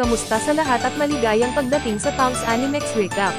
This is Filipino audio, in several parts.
Kamusta sa lahat at maligayang pagdating sa Tom's Animex Recap.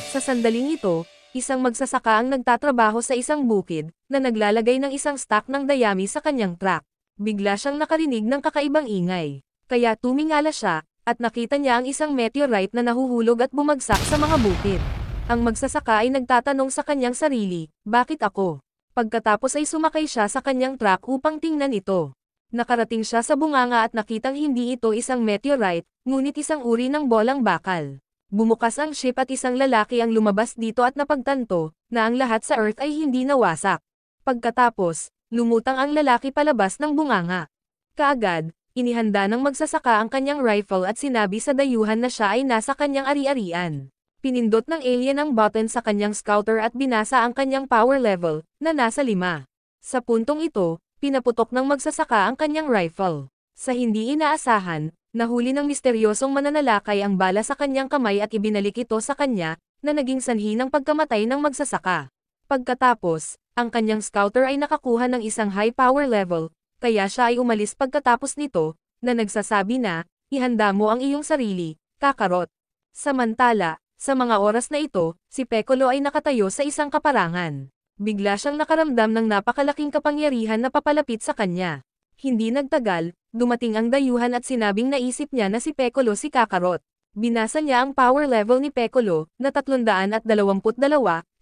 Sa sandaling ito, isang magsasaka ang nagtatrabaho sa isang bukid, na naglalagay ng isang stack ng dayami sa kanyang truck. Bigla siyang nakarinig ng kakaibang ingay. Kaya tumingala siya, at nakita niya ang isang meteorite na nahuhulog at bumagsak sa mga bukid. Ang magsasaka ay nagtatanong sa kanyang sarili, bakit ako? Pagkatapos ay sumakay siya sa kanyang truck upang tingnan ito. Nakarating siya sa bunganga at nakitang hindi ito isang meteorite, ngunit isang uri ng bolang bakal. Bumukas ang ship at isang lalaki ang lumabas dito at napagtanto, na ang lahat sa Earth ay hindi nawasak. Pagkatapos, lumutang ang lalaki palabas ng bunganga. Kaagad, inihanda ng magsasaka ang kanyang rifle at sinabi sa dayuhan na siya ay nasa kanyang ari-arian. Pinindot ng alien ang button sa kanyang scouter at binasa ang kanyang power level, na nasa 5. Sa puntong ito, pinaputok ng magsasaka ang kanyang rifle. Sa hindi inaasahan, nahuli ng misteryosong mananalakay ang bala sa kanyang kamay at ibinalik ito sa kanya, na naging sanhi ng pagkamatay ng magsasaka. Pagkatapos, ang kanyang scouter ay nakakuha ng isang high power level, kaya siya ay umalis pagkatapos nito, na nagsasabi na, ihanda mo ang iyong sarili, Kakarot. Samantala, sa mga oras na ito, si Piccolo ay nakatayo sa isang kaparangan. Bigla siyang nakaramdam ng napakalaking kapangyarihan na papalapit sa kanya. Hindi nagtagal, dumating ang dayuhan at sinabing naisip niya na si Piccolo si Kakarot. Binasa niya ang power level ni Piccolo, na 322,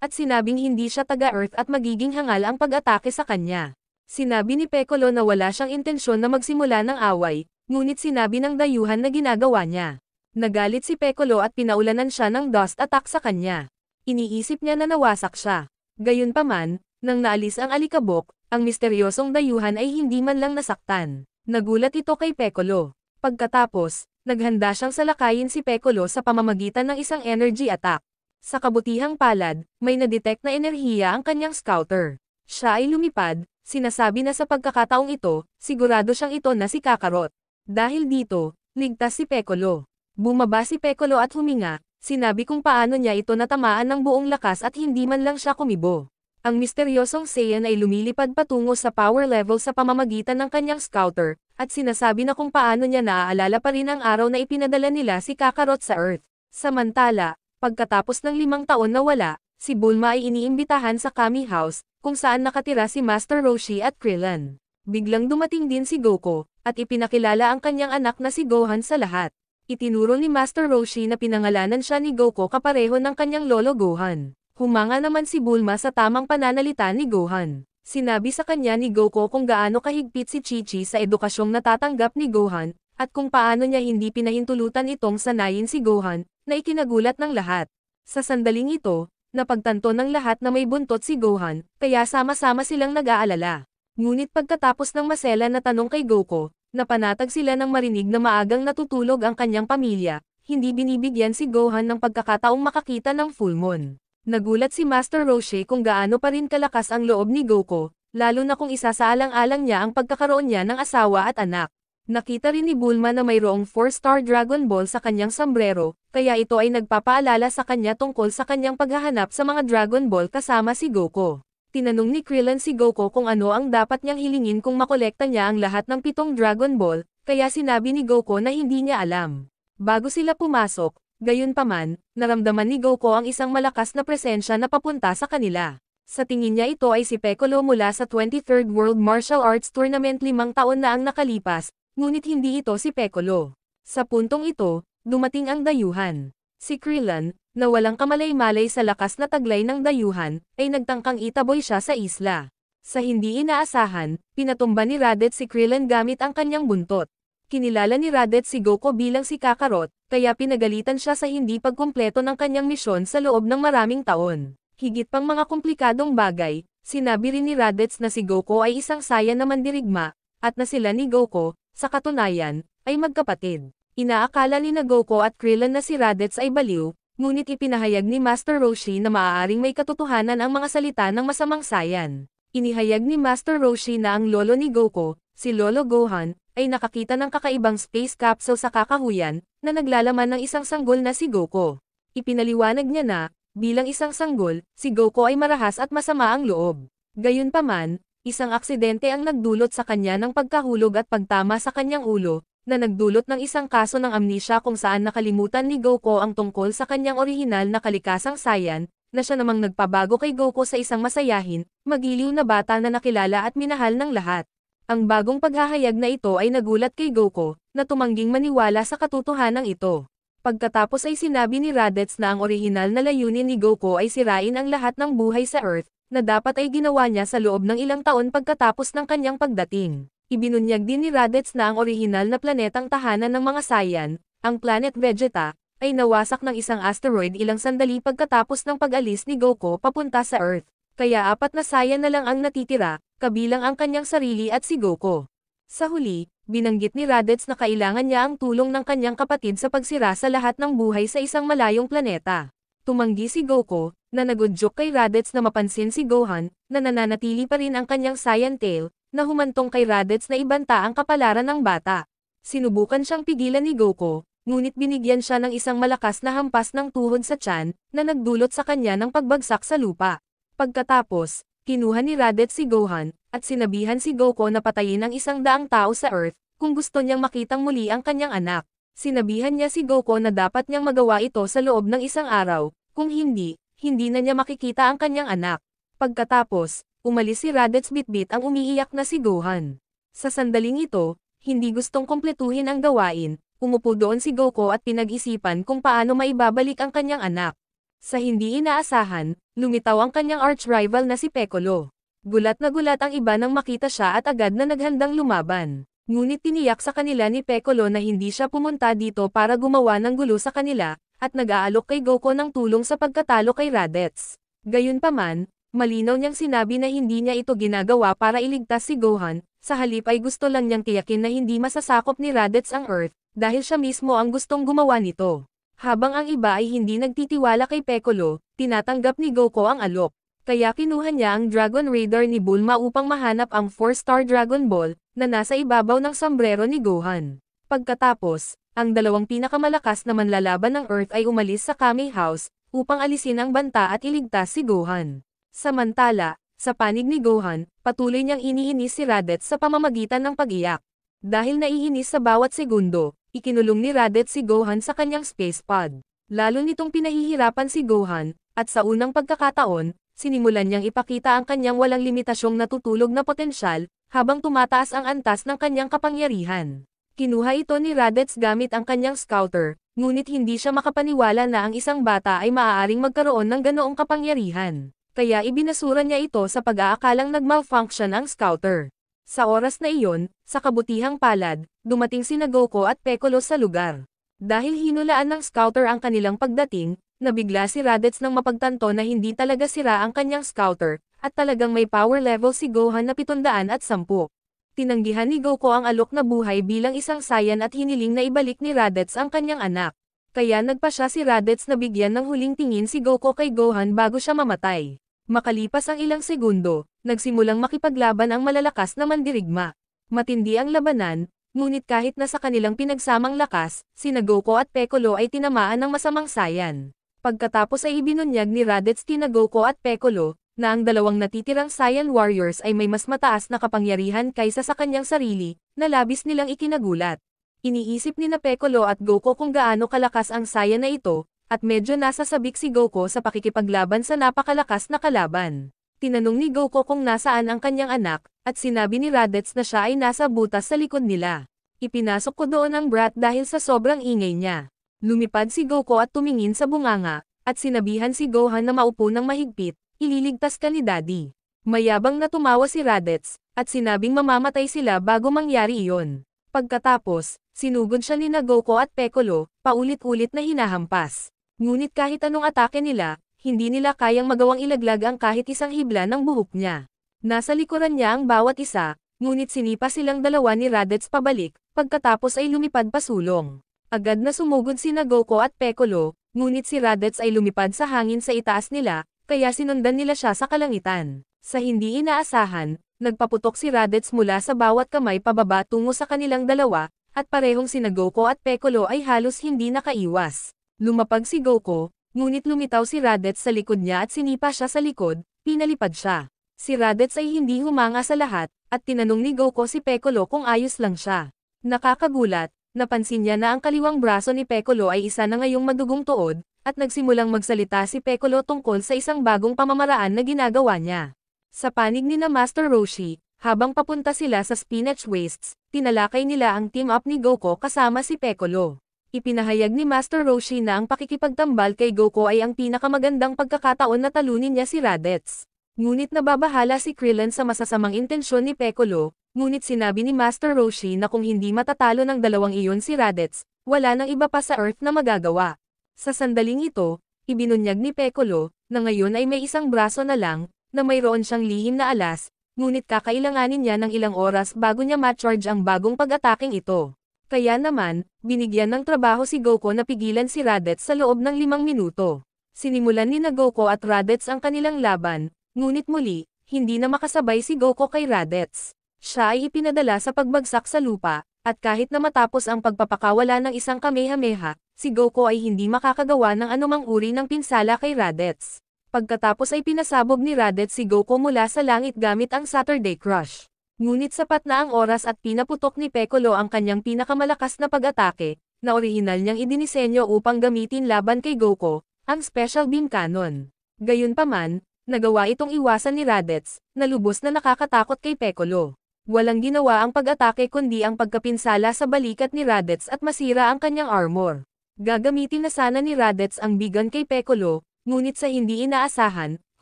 at sinabing hindi siya taga-Earth at magiging hangal ang pag-atake sa kanya. Sinabi ni Piccolo na wala siyang intensyon na magsimula ng away, ngunit sinabi ng dayuhan na ginagawa niya. Nagalit si Piccolo at pinaulanan siya ng dust attack sa kanya. Iniisip niya na nawasak siya. Gayunpaman, nang naalis ang alikabok, ang misteryosong dayuhan ay hindi man lang nasaktan. Nagulat ito kay Piccolo. Pagkatapos, naghanda siyang salakayin si Piccolo sa pamamagitan ng isang energy attack. Sa kabutihang palad, may nadetect na enerhiya ang kanyang scouter. Siya ay lumipad, sinasabi na sa pagkakataong ito, sigurado siyang ito na si Kakarot. Dahil dito, ligtas si Piccolo. Bumaba si Piccolo at huminga, sinabi kung paano niya ito natamaan ng buong lakas at hindi man lang siya kumibo. Ang misteryosong Saiyan ay lumilipad patungo sa power level sa pamamagitan ng kanyang scouter, at sinasabi na kung paano niya naaalala pa rin ang araw na ipinadala nila si Kakarot sa Earth. Samantala, pagkatapos ng 5 taon na wala, si Bulma ay iniimbitahan sa Kami House, kung saan nakatira si Master Roshi at Krillin. Biglang dumating din si Goku, at ipinakilala ang kanyang anak na si Gohan sa lahat. Itinuro ni Master Roshi na pinangalanan siya ni Goku kapareho ng kanyang lolo Gohan. Humanga naman si Bulma sa tamang pananalita ni Gohan. Sinabi sa kanya ni Goku kung gaano kahigpit si Chi-Chi sa edukasyong natatanggap ni Gohan, at kung paano niya hindi pinahintulutan itong sanayin si Gohan, na ikinagulat ng lahat. Sa sandaling ito, napagtanto ng lahat na may buntot si Gohan, kaya sama-sama silang nag-aalala. Ngunit pagkatapos ng masela na tanong kay Goku, napanatag sila nang marinig na maagang natutulog ang kanyang pamilya, hindi binibigyan si Gohan ng pagkakataong makakita ng full moon. Nagulat si Master Roshi kung gaano pa rin kalakas ang loob ni Goku, lalo na kung isasaalang-alang niya ang pagkakaroon niya ng asawa at anak. Nakita rin ni Bulma na mayroong 4-star Dragon Ball sa kanyang sombrero, kaya ito ay nagpapaalala sa kanya tungkol sa kanyang paghahanap sa mga Dragon Ball kasama si Goku. Tinanong ni Krillin si Goku kung ano ang dapat niyang hilingin kung makolekta niya ang lahat ng 7 Dragon Ball, kaya sinabi ni Goku na hindi niya alam. Bago sila pumasok, gayunpaman, naramdaman ni Goku ang isang malakas na presensya na papunta sa kanila. Sa tingin niya ito ay si Piccolo mula sa 23rd World Martial Arts Tournament 5 taon na ang nakalipas, ngunit hindi ito si Piccolo. Sa puntong ito, dumating ang dayuhan. Si Krillin, na walang kamalay-malay sa lakas na taglay ng dayuhan, ay nagtangkang itaboy siya sa isla. Sa hindi inaasahan, pinatumba ni Raditz si Krillin gamit ang kanyang buntot. Kinilala ni Raditz si Goku bilang si Kakarot, kaya pinagalitan siya sa hindi pagkumpleto ng kanyang misyon sa loob ng maraming taon. Higit pang mga komplikadong bagay, sinabi rin ni Raditz na si Goku ay isang Saiyan na mandirigma, at na sila ni Goku, sa katunayan, ay magkapatid. Inaakala ni Goku at Krillin na si Raditz ay baliw, ngunit ipinahayag ni Master Roshi na maaaring may katotohanan ang mga salita ng masamang Saiyan. Inihayag ni Master Roshi na ang lolo ni Goku, si Lolo Gohan, ay nakakita ng kakaibang space capsule sa kakahuyan, na naglalaman ng isang sanggol na si Goko. Ipinaliwanag niya na, bilang isang sanggol, si Goko ay marahas at masama ang loob. Gayunpaman, isang aksidente ang nagdulot sa kanya ng pagkahulog at pagtama sa kanyang ulo, na nagdulot ng isang kaso ng amnesia kung saan nakalimutan ni Goko ang tungkol sa kanyang orihinal na kalikasang Saiyan, na siya namang nagpabago kay Goko sa isang masayahin, magiliw na bata na nakilala at minahal ng lahat. Ang bagong paghahayag na ito ay nagulat kay Goko, na tumangging maniwala sa katotohanan ito. Pagkatapos ay sinabi ni Raditz na ang orihinal na layunin ni Goko ay sirain ang lahat ng buhay sa Earth, na dapat ay ginawa niya sa loob ng ilang taon pagkatapos ng kanyang pagdating. Ibinunyag din ni Raditz na ang orihinal na planetang tahanan ng mga Saiyan, ang Planet Vegeta, ay nawasak ng isang asteroid ilang sandali pagkatapos ng pag-alis ni Goko papunta sa Earth. Kaya 4 na Saiyan na lang ang natitira, kabilang ang kanyang sarili at si Goko. Sa huli, binanggit ni Raditz na kailangan niya ang tulong ng kanyang kapatid sa pagsira sa lahat ng buhay sa isang malayong planeta. Tumanggi si Goko, na nagudyok kay Raditz na mapansin si Gohan, na nananatili pa rin ang kanyang Saiyan tail, na humantong kay Raditz na ibanta ang kapalaran ng bata. Sinubukan siyang pigilan ni Goko, ngunit binigyan siya ng isang malakas na hampas ng tuhod sa tiyan, na nagdulot sa kanya ng pagbagsak sa lupa. Pagkatapos, kinuha ni Raditz si Gohan, at sinabihan si Goko na patayin ang 100 tao sa Earth, kung gusto niyang makitang muli ang kanyang anak. Sinabihan niya si Goko na dapat niyang magawa ito sa loob ng 1 araw, kung hindi, hindi na niya makikita ang kanyang anak. Pagkatapos, umalis si Raditz bitbit ang umiiyak na si Gohan. Sa sandaling ito, hindi gustong kumpletuhin ang gawain, umupo doon si Goko at pinag-isipan kung paano maibabalik ang kanyang anak. Sa hindi inaasahan, lumitaw ang kanyang arch-rival na si Piccolo. Gulat na gulat ang iba nang makita siya at agad na naghandang lumaban. Ngunit tiniyak sa kanila ni Piccolo na hindi siya pumunta dito para gumawa ng gulo sa kanila, at nag-aalok kay Goko ng tulong sa pagkatalo kay Raditz. Gayunpaman, malinaw niyang sinabi na hindi niya ito ginagawa para iligtas si Gohan, sa halip ay gusto lang niyang tiyakin na hindi masasakop ni Raditz ang Earth, dahil siya mismo ang gustong gumawa nito. Habang ang iba ay hindi nagtitiwala kay Piccolo, tinatanggap ni Goko ang alok. Kaya kinuha niya ang Dragon Raider ni Bulma upang mahanap ang 4-star Dragon Ball, na nasa ibabaw ng sombrero ni Gohan. Pagkatapos, ang 2 pinakamalakas na manlalaban ng Earth ay umalis sa Kame House, upang alisin ang banta at iligtas si Gohan. Samantala, sa panig ni Gohan, patuloy niyang iniinis si Raditz sa pamamagitan ng pag-iyak. Dahil naiinis sa bawat segundo, ikinulong ni Raditz si Gohan sa kanyang space pod. Lalo nitong pinahihirapan si Gohan, at sa unang pagkakataon, sinimulan niyang ipakita ang kanyang walang limitasyong natutulog na potensyal, habang tumataas ang antas ng kanyang kapangyarihan. Kinuha ito ni Raditz gamit ang kanyang scouter, ngunit hindi siya makapaniwala na ang isang bata ay maaaring magkaroon ng ganoong kapangyarihan. Kaya ibinasura niya ito sa pag-aakalang nag-malfunction ang scouter. Sa oras na iyon, sa kabutihang palad, dumating sina Goko at Piccolo sa lugar. Dahil hinulaan ng scouter ang kanilang pagdating, nabigla si Raditz nang mapagtanto na hindi talaga sira ang kanyang scouter, at talagang may power level si Gohan na 710. Tinanggihan ni Goko ang alok na buhay bilang isang Saiyan at hiniling na ibalik ni Raditz ang kanyang anak. Kaya nagpa siya si Raditz na bigyan ng huling tingin si Goko kay Gohan bago siya mamatay. Makalipas ang ilang segundo, nagsimulang makipaglaban ang malalakas na mandirigma. Matindi ang labanan, ngunit kahit na sa kanilang pinagsamang lakas, sina Goko at Piccolo ay tinamaan ng masamang Saiyan. Pagkatapos ay ibinunyag ni Raditz kina Goko at Piccolo, na ang 2 natitirang Saiyan Warriors ay may mas mataas na kapangyarihan kaysa sa kanyang sarili, na labis nilang ikinagulat. Iniisip ni na Piccolo at Goko kung gaano kalakas ang Saiyan na ito, at medyo nasasabik si Goko sa pakikipaglaban sa napakalakas na kalaban. Tinanong ni Goko kung nasaan ang kanyang anak, at sinabi ni Raditz na siya ay nasa butas sa likod nila. Ipinasok ko doon ang brat dahil sa sobrang ingay niya. Lumipad si Goko at tumingin sa bunganga, at sinabihan si Gohan na maupo ng mahigpit, ililigtas ka ni Daddy. Mayabang na tumawa si Raditz, at sinabing mamamatay sila bago mangyari iyon. Pagkatapos, sinugod siya ni Goko at Piccolo, paulit-ulit na hinahampas. Ngunit kahit anong atake nila, hindi nila kayang magawang ilaglag ang kahit isang hibla ng buhok niya. Nasa likuran niya ang bawat isa, ngunit sinipa silang 2 ni Raditz pabalik, pagkatapos ay lumipad pasulong. Agad na sumugod sina Goko at Piccolo, ngunit si Raditz ay lumipad sa hangin sa itaas nila, kaya sinundan nila siya sa kalangitan. Sa hindi inaasahan, Nagpaputok si Raditz mula sa bawat kamay pababa tungo sa kanilang dalawa, at parehong sina Goko at Piccolo ay halos hindi nakaiwas. Lumapag si Goko, ngunit lumitaw si Raditz sa likod niya at sinipa siya sa likod, pinalipad siya. Si Raditz ay hindi humanga sa lahat, at tinanong ni Goko si Piccolo kung ayos lang siya. Nakakagulat, napansin niya na ang kaliwang braso ni Piccolo ay isa na ngayong madugong tuod, at nagsimulang magsalita si Piccolo tungkol sa isang bagong pamamaraan na ginagawa niya. Sa panig ni na Master Roshi, habang papunta sila sa Spinach Wastes, tinalakay nila ang team-up ni Goko kasama si Piccolo. Ipinahayag ni Master Roshi na ang pakikipagtambal kay Goko ay ang pinakamagandang pagkakataon na talunin niya si Raditz. Ngunit nababahala si Krillin sa masasamang intensyon ni Piccolo, ngunit sinabi ni Master Roshi na kung hindi matatalo ng dalawang iyon si Raditz, wala nang iba pa sa Earth na magagawa. Sa sandaling ito, ibinunyag ni Piccolo, na ngayon ay may isang braso na lang, na mayroon siyang lihim na alas, ngunit kakailanganin niya ng ilang oras bago niya ma-charge ang bagong pag-ataking ito. Kaya naman, binigyan ng trabaho si Goko na pigilan si Raditz sa loob ng 5 minuto. Sinimulan ni na Goko at Raditz ang kanilang laban, ngunit muli, hindi na makasabay si Goko kay Raditz. Siya ay ipinadala sa pagbagsak sa lupa, at kahit na matapos ang pagpapakawala ng isang Kamehameha, si Goko ay hindi makakagawa ng anumang uri ng pinsala kay Raditz. Pagkatapos ay pinasabog ni Raditz si Goko mula sa langit gamit ang Saturday Crush. Ngunit sapat na ang oras at pinaputok ni Piccolo ang kanyang pinakamalakas na pag-atake, na orihinal niyang idinisenyo upang gamitin laban kay Goko, ang Special Beam Cannon. Gayunpaman, nagawa itong iwasan ni Raditz, na lubos na nakakatakot kay Piccolo. Walang ginawa ang pag-atake kundi ang pagkapinsala sa balikat ni Raditz at masira ang kanyang armor. Gagamitin na sana ni Raditz ang bigan kay Piccolo, ngunit sa hindi inaasahan,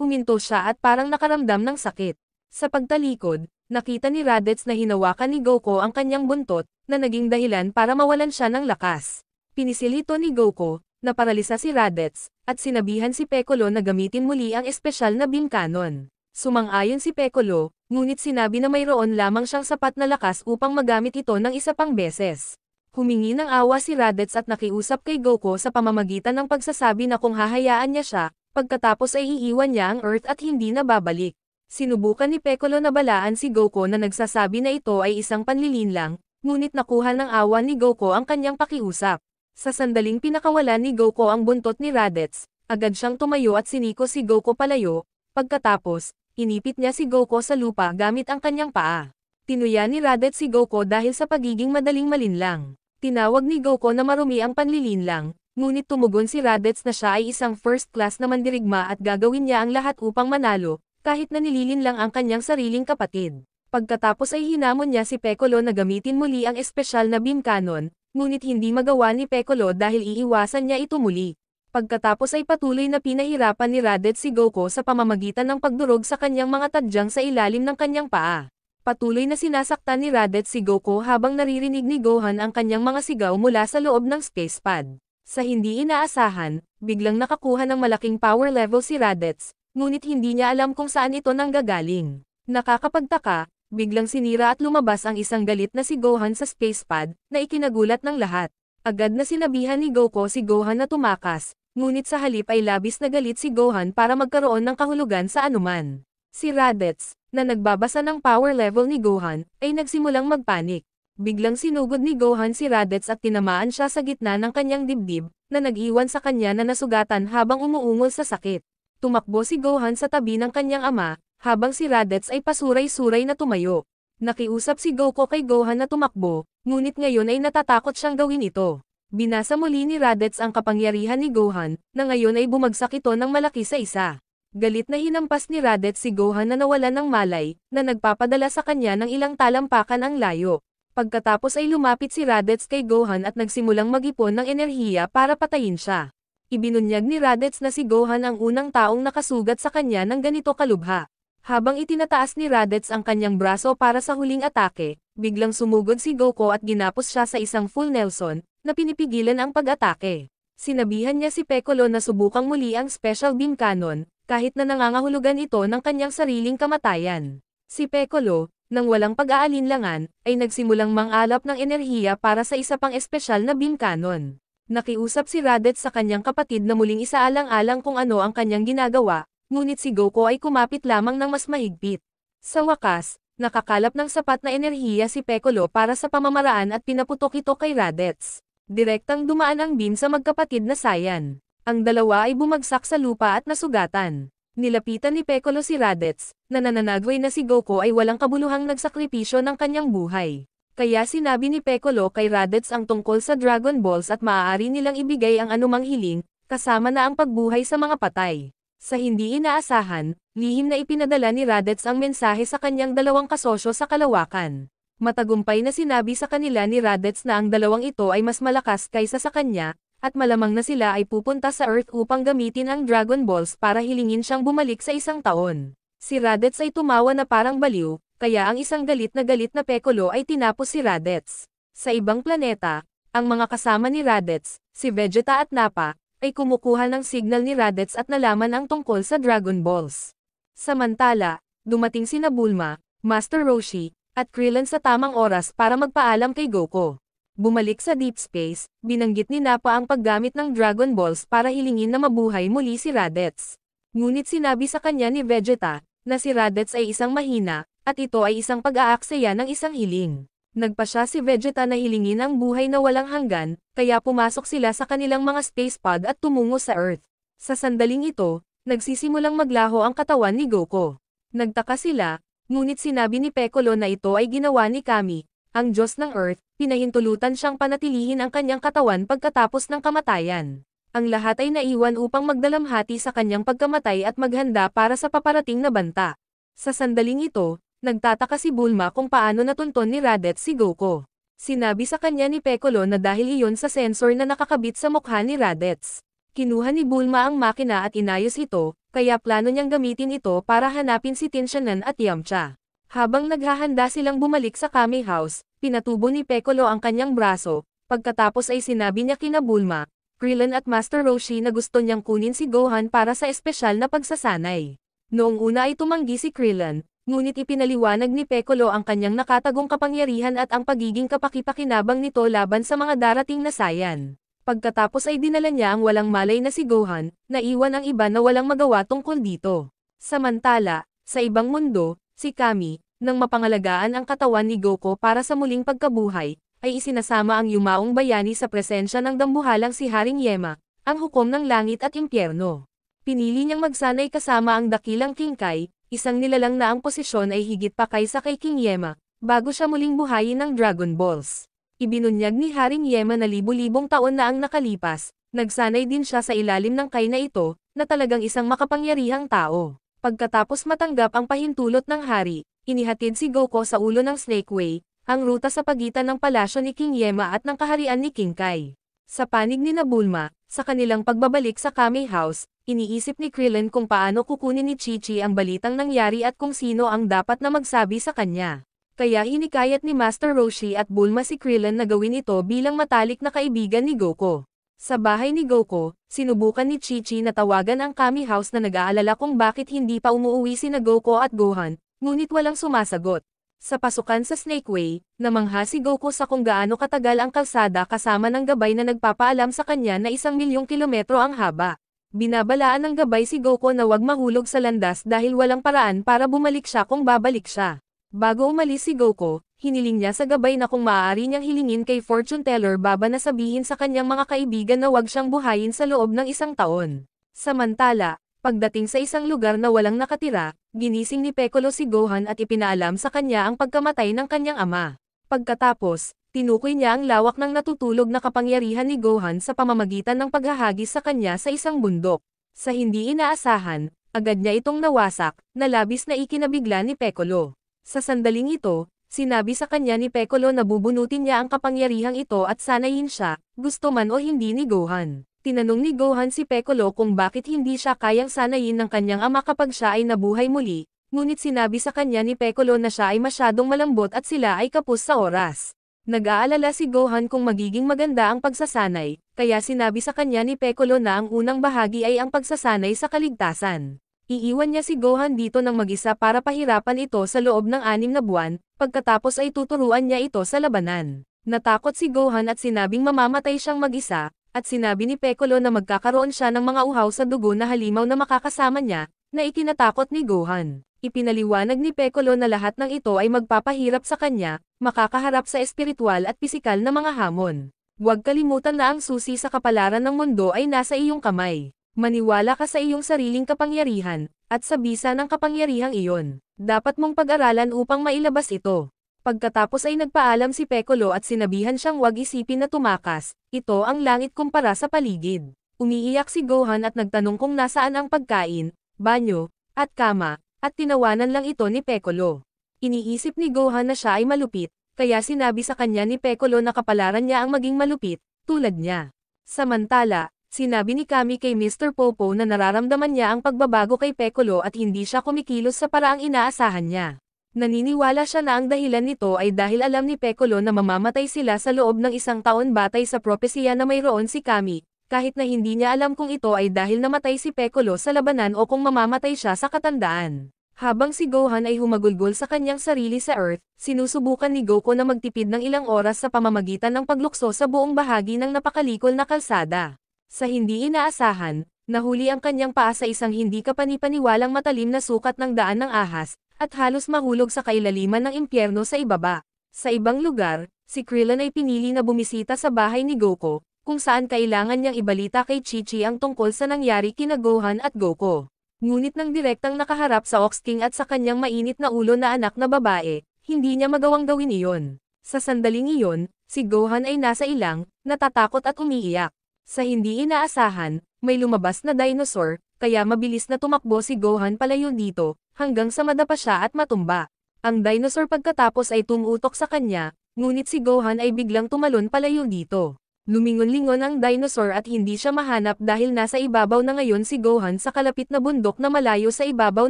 huminto siya at parang nakaramdam ng sakit. Sa pagtalikod, nakita ni Raditz na hinawakan ni Goko ang kanyang buntot, na naging dahilan para mawalan siya ng lakas. Pinisilito ni Goko, na paralisa si Raditz, at sinabihan si Piccolo na gamitin muli ang espesyal na beam cannon. Sumang-ayon si Piccolo, ngunit sinabi na mayroon lamang siyang sapat na lakas upang magamit ito ng isa pang beses. Humingi ng awa si Raditz at nakiusap kay Goko sa pamamagitan ng pagsasabi na kung hahayaan niya siya, pagkatapos ay iiwan niya ang Earth at hindi na babalik. Sinubukan ni Piccolo na balaan si Goko na nagsasabi na ito ay isang panlilinlang, ngunit nakuha ng awa ni Goko ang kanyang pakiusap. Sa sandaling pinakawalan ni Goko ang buntot ni Raditz, agad siyang tumayo at siniko si Goko palayo, pagkatapos, inipit niya si Goko sa lupa gamit ang kanyang paa. Tinuya ni Raditz si Goko dahil sa pagiging madaling malinlang. Tinawag ni Goko na marumi ang panlilinlang, ngunit tumugon si Raditz na siya ay isang first-class na mandirigma at gagawin niya ang lahat upang manalo, kahit na nililinlang ang kanyang sariling kapatid. Pagkatapos ay hinamon niya si Piccolo na gamitin muli ang espesyal na beam cannon, ngunit hindi magawa ni Piccolo dahil iiwasan niya ito muli. Pagkatapos ay patuloy na pinahirapan ni Raditz si Goko sa pamamagitan ng pagdurog sa kanyang mga tadyang sa ilalim ng kanyang paa. Patuloy na sinasaktan ni Raditz si Goko habang naririnig ni Gohan ang kanyang mga sigaw mula sa loob ng space pad. Sa hindi inaasahan, biglang nakakuha ng malaking power level si Raditz, ngunit hindi niya alam kung saan ito nanggagaling. Nakakapagtaka, biglang sinira at lumabas ang isang galit na si Gohan sa space pad, na ikinagulat ng lahat. Agad na sinabihan ni Goko si Gohan na tumakas, ngunit sa halip ay labis na galit si Gohan para magkaroon ng kahulugan sa anuman. Si Raditz, na nagbabasa ng power level ni Gohan, ay nagsimulang magpanik. Biglang sinugod ni Gohan si Raditz at tinamaan siya sa gitna ng kanyang dibdib, na nag-iwan sa kanya na nasugatan habang umuungol sa sakit. Tumakbo si Gohan sa tabi ng kanyang ama, habang si Raditz ay pasuray-suray na tumayo. Nakiusap si Goko kay Gohan na tumakbo, ngunit ngayon ay natatakot siyang gawin ito. Binasa muli ni Raditz ang kapangyarihan ni Gohan, na ngayon ay bumagsak ito ng malaki sa isa. Galit na hinampas ni Raditz si Gohan na nawalan ng malay, na nagpapadala sa kanya ng ilang talampakan ang layo. Pagkatapos ay lumapit si Raditz kay Gohan at nagsimulang mag-ipon ng enerhiya para patayin siya. Ibinunyag ni Raditz na si Gohan ang unang taong nakasugat sa kanya ng ganito kalubha. Habang itinataas ni Raditz ang kanyang braso para sa huling atake, biglang sumugod si Goko at ginapos siya sa isang full Nelson, na pinipigilan ang pag-atake. Sinabihan niya si Piccolo na subukang muli ang Special Beam Cannon, kahit na nangangahulugan ito ng kanyang sariling kamatayan. Si Piccolo, nang walang pag-aalinlangan, ay nagsimulang mangalap ng enerhiya para sa isa pang espesyal na beam cannon. Nakiusap si Raditz sa kanyang kapatid na muling isaalang-alang kung ano ang kanyang ginagawa, ngunit si Goko ay kumapit lamang ng mas mahigpit. Sa wakas, Nakakalap ng sapat na enerhiya si Piccolo para sa pamamaraan at pinaputok ito kay Raditz. Direktang dumaan ang beam sa magkapatid na Saiyan. Ang dalawa ay bumagsak sa lupa at nasugatan. Nilapitan ni Piccolo si Raditz, na nananagway na si Goku ay walang kabuluhang nagsakripisyo ng kanyang buhay. Kaya sinabi ni Piccolo kay Raditz ang tungkol sa Dragon Balls at maaari nilang ibigay ang anumang hiling, kasama na ang pagbuhay sa mga patay. Sa hindi inaasahan, lihim na ipinadala ni Raditz ang mensahe sa kanyang dalawang kasosyo sa kalawakan. Matagumpay na sinabi sa kanila ni Raditz na ang dalawang ito ay mas malakas kaysa sa kanya, at malamang na sila ay pupunta sa Earth upang gamitin ang Dragon Balls para hilingin siyang bumalik sa isang taon. Si Raditz ay tumawa na parang baliw, kaya ang isang galit na Piccolo ay tinapos si Raditz. Sa ibang planeta, ang mga kasama ni Raditz, si Vegeta at Nappa, ay kumukuha ng signal ni Raditz at nalaman ang tungkol sa Dragon Balls. Samantala, dumating sina Bulma, Master Roshi, at Krillin sa tamang oras para magpaalam kay Goku. Bumalik sa deep space, binanggit ni Nappa ang paggamit ng Dragon Balls para hilingin na mabuhay muli si Raditz. Ngunit sinabi sa kanya ni Vegeta, na si Raditz ay isang mahina, at ito ay isang pag-aaksaya ng isang hiling. Nagpa siya si Vegeta na hilingin ang buhay na walang hanggan, kaya pumasok sila sa kanilang mga space pod at tumungo sa Earth. Sa sandaling ito, nagsisimulang maglaho ang katawan ni Goku. Nagtaka sila, ngunit sinabi ni Piccolo na ito ay ginawa ni Kami, ang Diyos ng Earth, pinahintulutan siyang panatilihin ang kanyang katawan pagkatapos ng kamatayan. Ang lahat ay naiwan upang magdalamhati sa kanyang pagkamatay at maghanda para sa paparating na banta. Sa sandaling ito, nagtataka si Bulma kung paano natunton ni Raditz si Goku. Sinabi sa kanya ni Piccolo na dahil iyon sa sensor na nakakabit sa mukha ni Raditz. Kinuha ni Bulma ang makina at inayos ito, kaya plano niyang gamitin ito para hanapin si Tenshinhan at Yamcha. Habang naghahanda silang bumalik sa Kame House, pinatubo ni Piccolo ang kanyang braso, pagkatapos ay sinabi niya kina Bulma, Krillin at Master Roshi na gusto niyang kunin si Gohan para sa espesyal na pagsasanay. Noong una ay tumanggi si Krillin, ngunit ipinaliwanag ni Piccolo ang kanyang nakatagong kapangyarihan at ang pagiging kapaki-pakinabang nito laban sa mga darating na Saiyan. Pagkatapos ay dinala niya ang walang malay na si Gohan, naiwan ang iba na walang magawa tungkol dito. Samantala, sa ibang mundo, si Kami, nang mapangalagaan ang katawan ni Goku para sa muling pagkabuhay, ay isinasama ang yumaong bayani sa presensya ng dambuhalang si Haring Yema, ang hukom ng langit at impyerno. Pinili niyang magsanay kasama ang dakilang King Kai, isang nilalang na ang posisyon ay higit pa kaysa kay King Yema, bago siya muling buhayin ng Dragon Balls. Ibinunyag ni Haring Yema na libu-libong taon na ang nakalipas, nagsanay din siya sa ilalim ng Kai na ito, na talagang isang makapangyarihang tao. Pagkatapos matanggap ang pahintulot ng hari, inihatid si Goku sa ulo ng Snake Way, ang ruta sa pagitan ng palasyo ni King Yema at ng kaharian ni King Kai. Sa panig ni Bulma, sa kanilang pagbabalik sa Kame House, iniisip ni Krillin kung paano kukunin ni Chi-Chi ang balitang nangyari at kung sino ang dapat na magsabi sa kanya. Kaya hinikayat ni Master Roshi at Bulma si Krillin na gawin ito bilang matalik na kaibigan ni Goku. Sa bahay ni Goku, sinubukan ni Chi-Chi na tawagan ang Kame House na nag-aalala kung bakit hindi pa umuuwi sina Goku at Gohan, ngunit walang sumasagot. Sa pasukan sa Snake Way, namangha si Goku sa kung gaano katagal ang kalsada kasama ng gabay na nagpapaalam sa kanya na 1,000,000 kilometro ang haba. Binabalaan ng gabay si Goku na wag mahulog sa landas dahil walang paraan para bumalik siya kung babalik siya. Bago umalis si Goku, hiniling niya sa gabay na kung maaari niyang hilingin kay Fortune Teller Baba na sabihin sa kanyang mga kaibigan na wag siyang buhayin sa loob ng 1 taon. Samantala, pagdating sa isang lugar na walang nakatira, ginising ni Piccolo si Gohan at ipinaalam sa kanya ang pagkamatay ng kanyang ama. Pagkatapos, tinukoy niya ang lawak ng natutulog na kapangyarihan ni Gohan sa pamamagitan ng paghahagis sa kanya sa isang bundok. Sa hindi inaasahan, agad niya itong nawasak, na labis na ikinabigla ni Piccolo. Sa sandaling ito, sinabi sa kanya ni Piccolo na bubunutin niya ang kapangyarihang ito at sanayin siya, gusto man o hindi ni Gohan. Tinanong ni Gohan si Piccolo kung bakit hindi siya kayang sanayin ng kanyang ama kapag siya ay nabuhay muli, ngunit sinabi sa kanya ni Piccolo na siya ay masyadong malambot at sila ay kapos sa oras. Nag-aalala si Gohan kung magiging maganda ang pagsasanay, kaya sinabi sa kanya ni Piccolo na ang unang bahagi ay ang pagsasanay sa kaligtasan. Iiwan niya si Gohan dito ng mag-isa para pahirapan ito sa loob ng 6 na buwan, pagkatapos ay tuturuan niya ito sa labanan. Natakot si Gohan at sinabing mamamatay siyang mag-isa, at sinabi ni Piccolo na magkakaroon siya ng mga uhaw sa dugo na halimaw na makakasama niya, na ikinatakot ni Gohan. Ipinaliwanag ni Piccolo na lahat ng ito ay magpapahirap sa kanya, makakaharap sa espiritual at pisikal na mga hamon. Huwag kalimutan na ang susi sa kapalaran ng mundo ay nasa iyong kamay. Maniwala ka sa iyong sariling kapangyarihan, at sa bisa ng kapangyarihang iyon. Dapat mong pag-aralan upang mailabas ito. Pagkatapos ay nagpaalam si Piccolo at sinabihan siyang huwag isipin na tumakas, ito ang langit kumpara sa paligid. Umiiyak si Gohan at nagtanong kung nasaan ang pagkain, banyo, at kama, at tinawanan lang ito ni Piccolo. Iniisip ni Gohan na siya ay malupit, kaya sinabi sa kanya ni Piccolo na kapalaran niya ang maging malupit, tulad niya. Samantala, sinabi ni Kami kay Mr. Popo na nararamdaman niya ang pagbabago kay Piccolo at hindi siya kumikilos sa paraang inaasahan niya. Naniniwala siya na ang dahilan nito ay dahil alam ni Piccolo na mamamatay sila sa loob ng 1 taon batay sa propesya na mayroon si Kami, kahit na hindi niya alam kung ito ay dahil namatay si Piccolo sa labanan o kung mamamatay siya sa katandaan. Habang si Gohan ay humagulgol sa kanyang sarili sa Earth, sinusubukan ni Goku na magtipid ng ilang oras sa pamamagitan ng paglukso sa buong bahagi ng napakalikol na kalsada. Sa hindi inaasahan, nahuli ang kanyang paa sa isang hindi kapanipaniwalang matalim na sukat ng daan ng ahas, at halos mahulog sa kailaliman ng impyerno sa ibaba. Sa ibang lugar, si Krillin ay pinili na bumisita sa bahay ni Goku, kung saan kailangan niyang ibalita kay Chi-Chi ang tungkol sa nangyari kina Gohan at Goku. Ngunit nang direktang nakaharap sa Ox King at sa kanyang mainit na ulo na anak na babae, hindi niya magawang gawin iyon. Sa sandaling iyon, si Gohan ay nasa ilang, natatakot at umiiyak. Sa hindi inaasahan, may lumabas na dinosaur, kaya mabilis na tumakbo si Gohan palayo dito, hanggang sa madapa siya at matumba. Ang dinosaur pagkatapos ay tumutok sa kanya, ngunit si Gohan ay biglang tumalon palayo dito. Lumingon-lingon ang dinosaur at hindi siya mahanap dahil nasa ibabaw na ngayon si Gohan sa kalapit na bundok na malayo sa ibabaw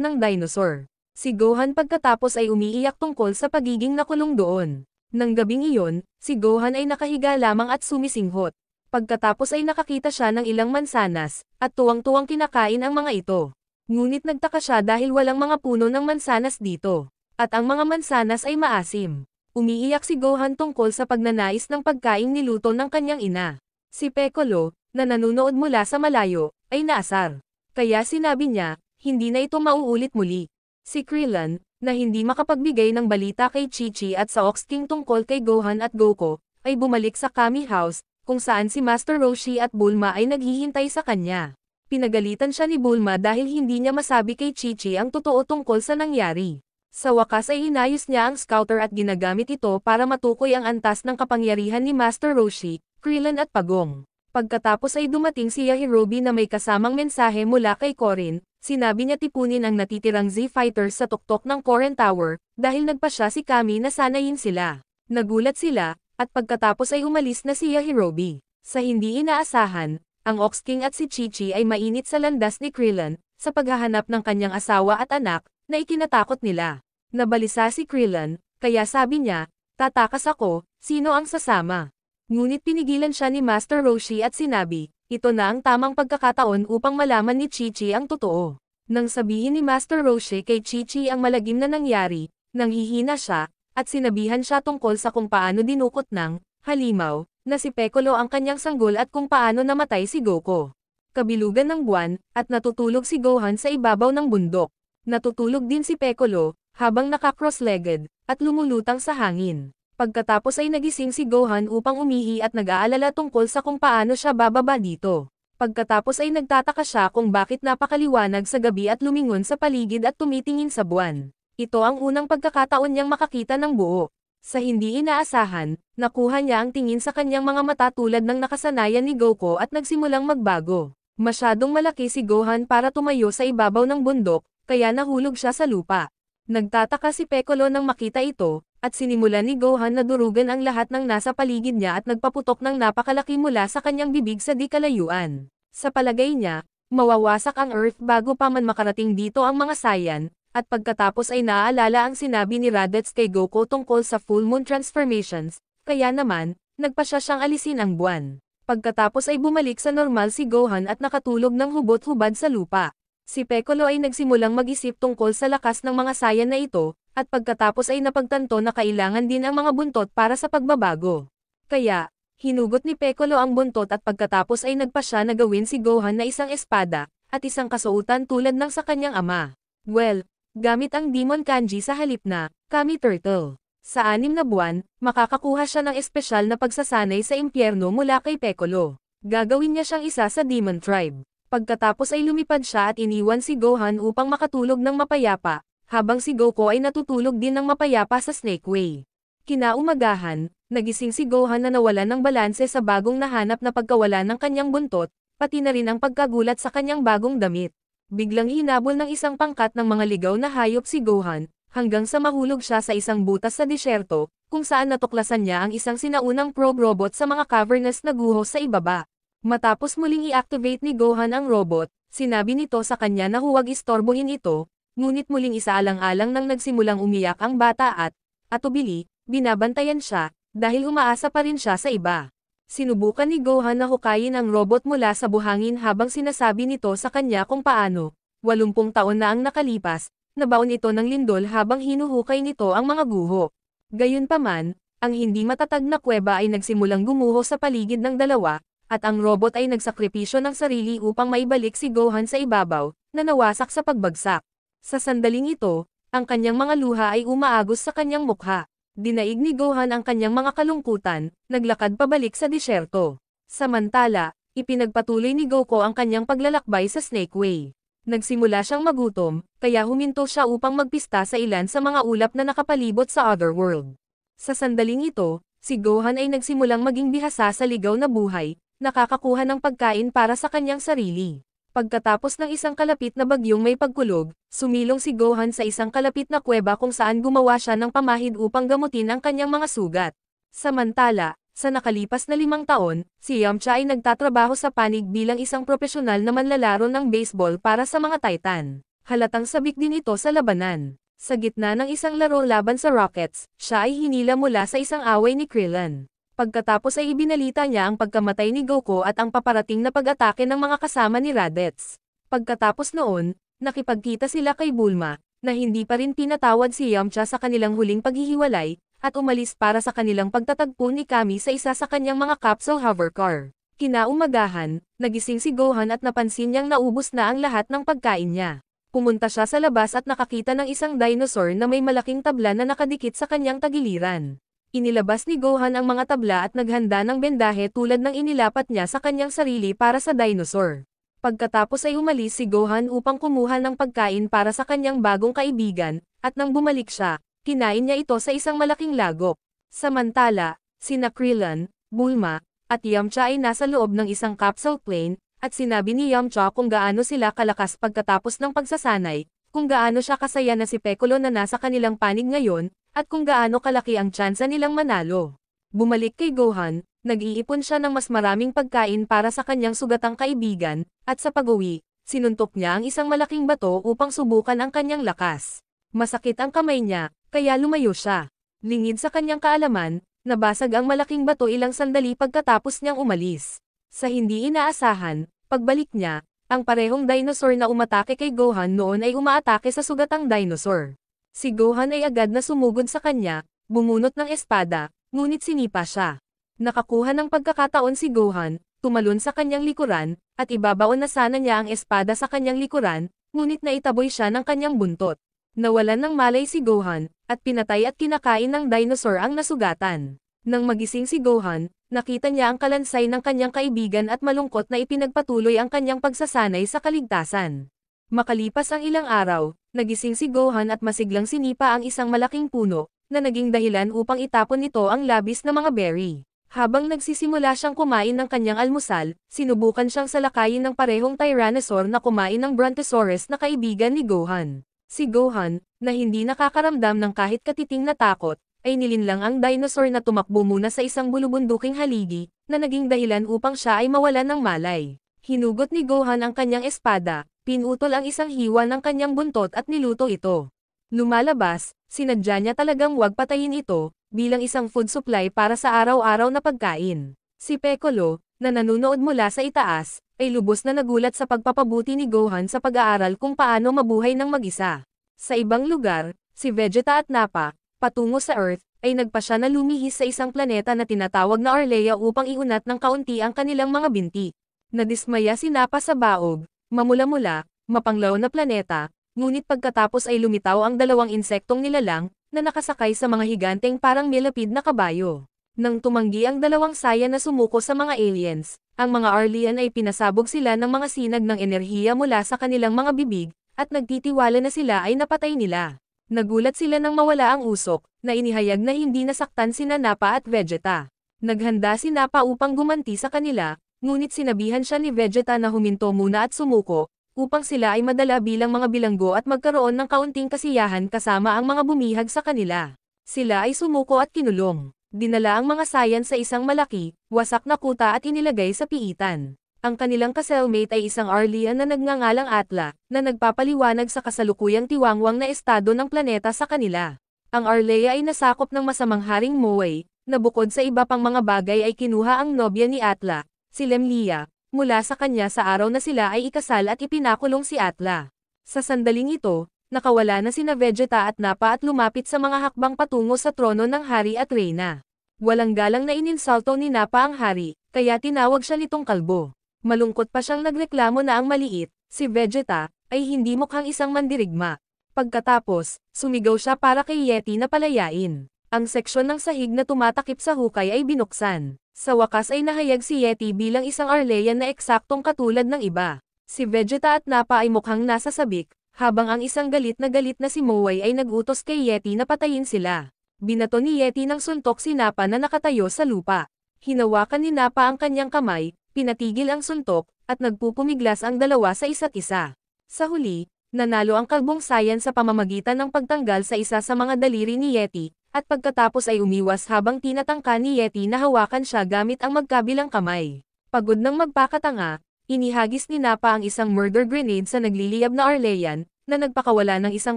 ng dinosaur. Si Gohan pagkatapos ay umiiyak tungkol sa pagiging nakulong doon. Nang gabing iyon, si Gohan ay nakahiga lamang at sumisinghot. Pagkatapos ay nakakita siya ng ilang mansanas, at tuwang-tuwang kinakain ang mga ito. Ngunit nagtaka siya dahil walang mga puno ng mansanas dito. At ang mga mansanas ay maasim. Umiiyak si Gohan tungkol sa pagnanais ng pagkaing niluto ng kanyang ina. Si Piccolo, na nanunood mula sa malayo, ay naasar. Kaya sinabi niya, hindi na ito mauulit muli. Si Krillin, na hindi makapagbigay ng balita kay Chi-Chi at sa Ox King tungkol kay Gohan at Goku, ay bumalik sa Kami House, kung saan si Master Roshi at Bulma ay naghihintay sa kanya. Pinagalitan siya ni Bulma dahil hindi niya masabi kay Chi-Chi ang totoo tungkol sa nangyari. Sa wakas ay inayos niya ang scouter at ginagamit ito para matukoy ang antas ng kapangyarihan ni Master Roshi, Krillin at Pagong. Pagkatapos ay dumating si Yajirobe na may kasamang mensahe mula kay Korin, sinabi niya tipunin ang natitirang Z-Fighters sa tuktok ng Korin Tower, dahil nagpasya si Kami na sanayin sila. Nagulat sila, at pagkatapos ay umalis na si Yajirobe. Sa hindi inaasahan, ang Ox King at si Chi-Chi ay mainit sa landas ni Krillin, sa paghahanap ng kanyang asawa at anak, na ikinatakot nila. Nabalisa si Krillin, kaya sabi niya, tatakas ako, sino ang sasama? Ngunit pinigilan siya ni Master Roshi at sinabi, ito na ang tamang pagkakataon upang malaman ni Chi-Chi ang totoo. Nang sabihin ni Master Roshi kay Chi-Chi ang malagim na nangyari, nanghihina siya, at sinabihan siya tungkol sa kung paano dinukot ng halimaw, na si Piccolo ang kanyang sanggol at kung paano namatay si Goku. Kabilugan ng buwan, at natutulog si Gohan sa ibabaw ng bundok. Natutulog din si Piccolo, habang naka-cross-legged, at lumulutang sa hangin. Pagkatapos ay nagising si Gohan upang umihi at nag-aalala tungkol sa kung paano siya bababa dito. Pagkatapos ay nagtataka siya kung bakit napakaliwanag sa gabi at lumingon sa paligid at tumitingin sa buwan. Ito ang unang pagkakataon niyang makakita ng buo. Sa hindi inaasahan, nakuha niya ang tingin sa kanyang mga mata tulad ng nakasanayan ni Goku at nagsimulang magbago. Masyadong malaki si Gohan para tumayo sa ibabaw ng bundok, kaya nahulog siya sa lupa. Nagtataka si Piccolo nang makita ito, at sinimulan ni Gohan na durugan ang lahat ng nasa paligid niya at nagpaputok ng napakalaki mula sa kanyang bibig sa di kalayuan. Sa palagay niya, mawawasak ang Earth bago pa man makarating dito ang mga Saiyan, at pagkatapos ay naaalala ang sinabi ni Raditz kay Goku tungkol sa Full Moon Transformations, kaya naman, nagpasya siyang alisin ang buwan. Pagkatapos ay bumalik sa normal si Gohan at nakatulog ng hubot-hubad sa lupa. Si Piccolo ay nagsimulang mag-isip tungkol sa lakas ng mga Saiyan na ito, at pagkatapos ay napagtanto na kailangan din ang mga buntot para sa pagbabago. Kaya, hinugot ni Piccolo ang buntot at pagkatapos ay nagpasya na gawin si Gohan na isang espada, at isang kasuotan tulad ng sa kanyang ama. Well, gamit ang Demon Kanji sa halip na Kami Turtle. Sa 6 na buwan, makakakuha siya ng espesyal na pagsasanay sa impyerno mula kay Piccolo. Gagawin niya siyang isa sa Demon Tribe. Pagkatapos ay lumipad siya at iniwan si Gohan upang makatulog ng mapayapa, habang si Goku ay natutulog din ng mapayapa sa Snake Way. Kinaumagahan, nagising si Gohan na nawalan ng balanse sa bagong nahanap na pagkawala ng kanyang buntot, pati na rin ang pagkagulat sa kanyang bagong damit. Biglang hinabol ng isang pangkat ng mga ligaw na hayop si Gohan, hanggang sa mahulog siya sa isang butas sa disyerto, kung saan natuklasan niya ang isang sinaunang probe robot sa mga cavernous na guho sa ibaba. Matapos muling i-activate ni Gohan ang robot, sinabi nito sa kanya na huwag istorbohin ito, ngunit muling isaalang-alang nang nagsimulang umiyak ang bata at atubili, binabantayan siya, dahil umaasa pa rin siya sa iba. Sinubukan ni Gohan na hukayin ang robot mula sa buhangin habang sinasabi nito sa kanya kung paano. 80 taon na ang nakalipas, nabaon ito ng lindol habang hinuhukay nito ang mga guho. Gayunpaman, ang hindi matatag na kuweba ay nagsimulang gumuho sa paligid ng dalawa, at ang robot ay nagsakripisyo ng sarili upang maibalik si Gohan sa ibabaw, na nawasak sa pagbagsak. Sa sandaling ito, ang kanyang mga luha ay umaagos sa kanyang mukha. Dinaig ni Gohan ang kanyang mga kalungkutan, naglakad pabalik sa disyerto. Samantala, ipinagpatuloy ni Goku ang kanyang paglalakbay sa Snake Way. Nagsimula siyang magutom, kaya huminto siya upang magpista sa ilan sa mga ulap na nakapalibot sa Otherworld. Sa sandaling ito, si Gohan ay nagsimulang maging bihasa sa ligaw na buhay, nakakakuha ng pagkain para sa kanyang sarili. Pagkatapos ng isang kalapit na bagyong may pagkulog, sumilong si Gohan sa isang kalapit na kuweba kung saan gumawa siya ng pamahid upang gamutin ang kanyang mga sugat. Samantala, sa nakalipas na 5 taon, si Yamcha ay nagtatrabaho sa panig bilang isang propesyonal na manlalaro ng baseball para sa mga Titan. Halatang sabik din ito sa labanan. Sa gitna ng isang laro laban sa Rockets, siya ay hinila mula sa isang away ni Krillin. Pagkatapos ay ibinalita niya ang pagkamatay ni Goku at ang paparating na pag-atake ng mga kasama ni Raditz. Pagkatapos noon, nakipagkita sila kay Bulma, na hindi pa rin pinatawad si Yamcha sa kanilang huling paghihiwalay, at umalis para sa kanilang pagtatagpo ni Kami sa isa sa kanyang mga capsule hovercar. Kinaumagahan, nagising si Gohan at napansin niyang naubos na ang lahat ng pagkain niya. Pumunta siya sa labas at nakakita ng isang dinosaur na may malaking tabla na nakadikit sa kanyang tagiliran. Inilabas ni Gohan ang mga tabla at naghanda ng bendahe tulad ng inilapat niya sa kanyang sarili para sa dinosaur. Pagkatapos ay umalis si Gohan upang kumuha ng pagkain para sa kanyang bagong kaibigan, at nang bumalik siya, kinain niya ito sa isang malaking lagok. Samantala, sina Krillin, Bulma, at Yamcha ay nasa loob ng isang capsule plane, at sinabi ni Yamcha kung gaano sila kalakas pagkatapos ng pagsasanay, kung gaano siya kasaya na si Piccolo na nasa kanilang panig ngayon, at kung gaano kalaki ang tsansa nilang manalo. Bumalik kay Gohan, nag-iipon siya ng mas maraming pagkain para sa kanyang sugatang kaibigan, at sa pag-uwi, sinuntok niya ang isang malaking bato upang subukan ang kanyang lakas. Masakit ang kamay niya, kaya lumayo siya. Lingid sa kanyang kaalaman, nabasag ang malaking bato ilang sandali pagkatapos niyang umalis. Sa hindi inaasahan, pagbalik niya, ang parehong dinosaur na umatake kay Gohan noon ay umaatake sa sugatang dinosaur. Si Gohan ay agad na sumugod sa kanya, bumunot ng espada, ngunit sinipa siya. Nakakuha ng pagkakataon si Gohan, tumalon sa kanyang likuran, at ibabaon na sana niya ang espada sa kanyang likuran, ngunit naitaboy siya ng kanyang buntot. Nawalan ng malay si Gohan, at pinatay at kinakain ng dinosaur ang nasugatan. Nang magising si Gohan, nakita niya ang kalansay ng kanyang kaibigan at malungkot na ipinagpatuloy ang kanyang pagsasanay sa kaligtasan. Makalipas ang ilang araw, nagising si Gohan at masiglang sinipa ang isang malaking puno, na naging dahilan upang itapon nito ang labis na mga berry. Habang nagsisimula siyang kumain ng kanyang almusal, sinubukan siyang salakayin ng parehong Tyrannosaur na kumain ng Brontosaurus na kaibigan ni Gohan. Si Gohan, na hindi nakakaramdam ng kahit katiting na takot, ay nilinlang ang dinosaur na tumakbo muna sa isang bulubunduking haligi, na naging dahilan upang siya ay mawalan ng malay. Hinugot ni Gohan ang kanyang espada, pinutol ang isang hiwa ng kanyang buntot at niluto ito. Lumalabas, sinadya niya talagang wag patayin ito, bilang isang food supply para sa araw-araw na pagkain. Si Piccolo, na nanunood mula sa itaas, ay lubos na nagulat sa pagpapabuti ni Gohan sa pag-aaral kung paano mabuhay ng mag-isa. Sa ibang lugar, si Vegeta at Nappa, patungo sa Earth, ay nagpasya na lumihis sa isang planeta na tinatawag na Arlea upang iunat ng kaunti ang kanilang mga binti. Nadismaya si Nappa sa baog, mamula-mula, mapanglaw na planeta, Ngunit pagkatapos ay lumitaw ang dalawang insektong nilalang, na nakasakay sa mga higanteng parang milipid na kabayo. Nang tumanggi ang dalawang saya na sumuko sa mga aliens, ang mga Arlean ay pinasabog sila ng mga sinag ng enerhiya mula sa kanilang mga bibig, at nagtitiwala na sila ay napatay nila. Nagulat sila nang mawala ang usok, na inihayag na hindi nasaktan sina Nappa at Vegeta. Naghanda si Nappa upang gumanti sa kanila, ngunit sinabihan siya ni Vegeta na huminto muna at sumuko, upang sila ay madala bilang mga bilanggo at magkaroon ng kaunting kasiyahan kasama ang mga bumihag sa kanila. Sila ay sumuko at kinulong. Dinala ang mga Saiyan sa isang malaki, wasak na kuta at inilagay sa piitan. Ang kanilang ka-cellmate ay isang Arlean na nagngangalang Atla, na nagpapaliwanag sa kasalukuyang tiwangwang na estado ng planeta sa kanila. Ang Arlea ay nasakop ng masamang Haring Moe, na bukod sa iba pang mga bagay ay kinuha ang nobya ni Atla, si Lemlia, mula sa kanya sa araw na sila ay ikasal at ipinakulong si Atla. Sa sandaling ito, nakawala na sina Vegeta at Nappa at lumapit sa mga hakbang patungo sa trono ng hari at reyna. Walang galang na ininsulto ni Nappa ang hari, kaya tinawag siya nitong kalbo. Malungkot pa siyang nagreklamo na ang maliit, si Vegeta, ay hindi mukhang isang mandirigma. Pagkatapos, sumigaw siya para kay Yeti na palayain. Ang seksyon ng sahig na tumatakip sa hukay ay binuksan. Sa wakas ay nahayag si Yeti bilang isang Arlean na eksaktong katulad ng iba. Si Vegeta at Nappa ay mukhang nasa sabik, habang ang isang galit na si Moe ay nag-utos kay Yeti na patayin sila. Binato ni Yeti ng suntok si Nappa na nakatayo sa lupa. Hinawakan ni Nappa ang kanyang kamay, pinatigil ang suntok, at nagpupumiglas ang dalawa sa isa't isa. Sa huli, nanalo ang kalbong Saiyan sa pamamagitan ng pagtanggal sa isa sa mga daliri ni Yeti, at pagkatapos ay umiwas habang tinatangka ni Yeti na hawakan siya gamit ang magkabilang kamay. Pagod ng magpakatanga, inihagis ni Nappa ang isang murder grenade sa nagliliyab na Arlean, na nagpakawala ng isang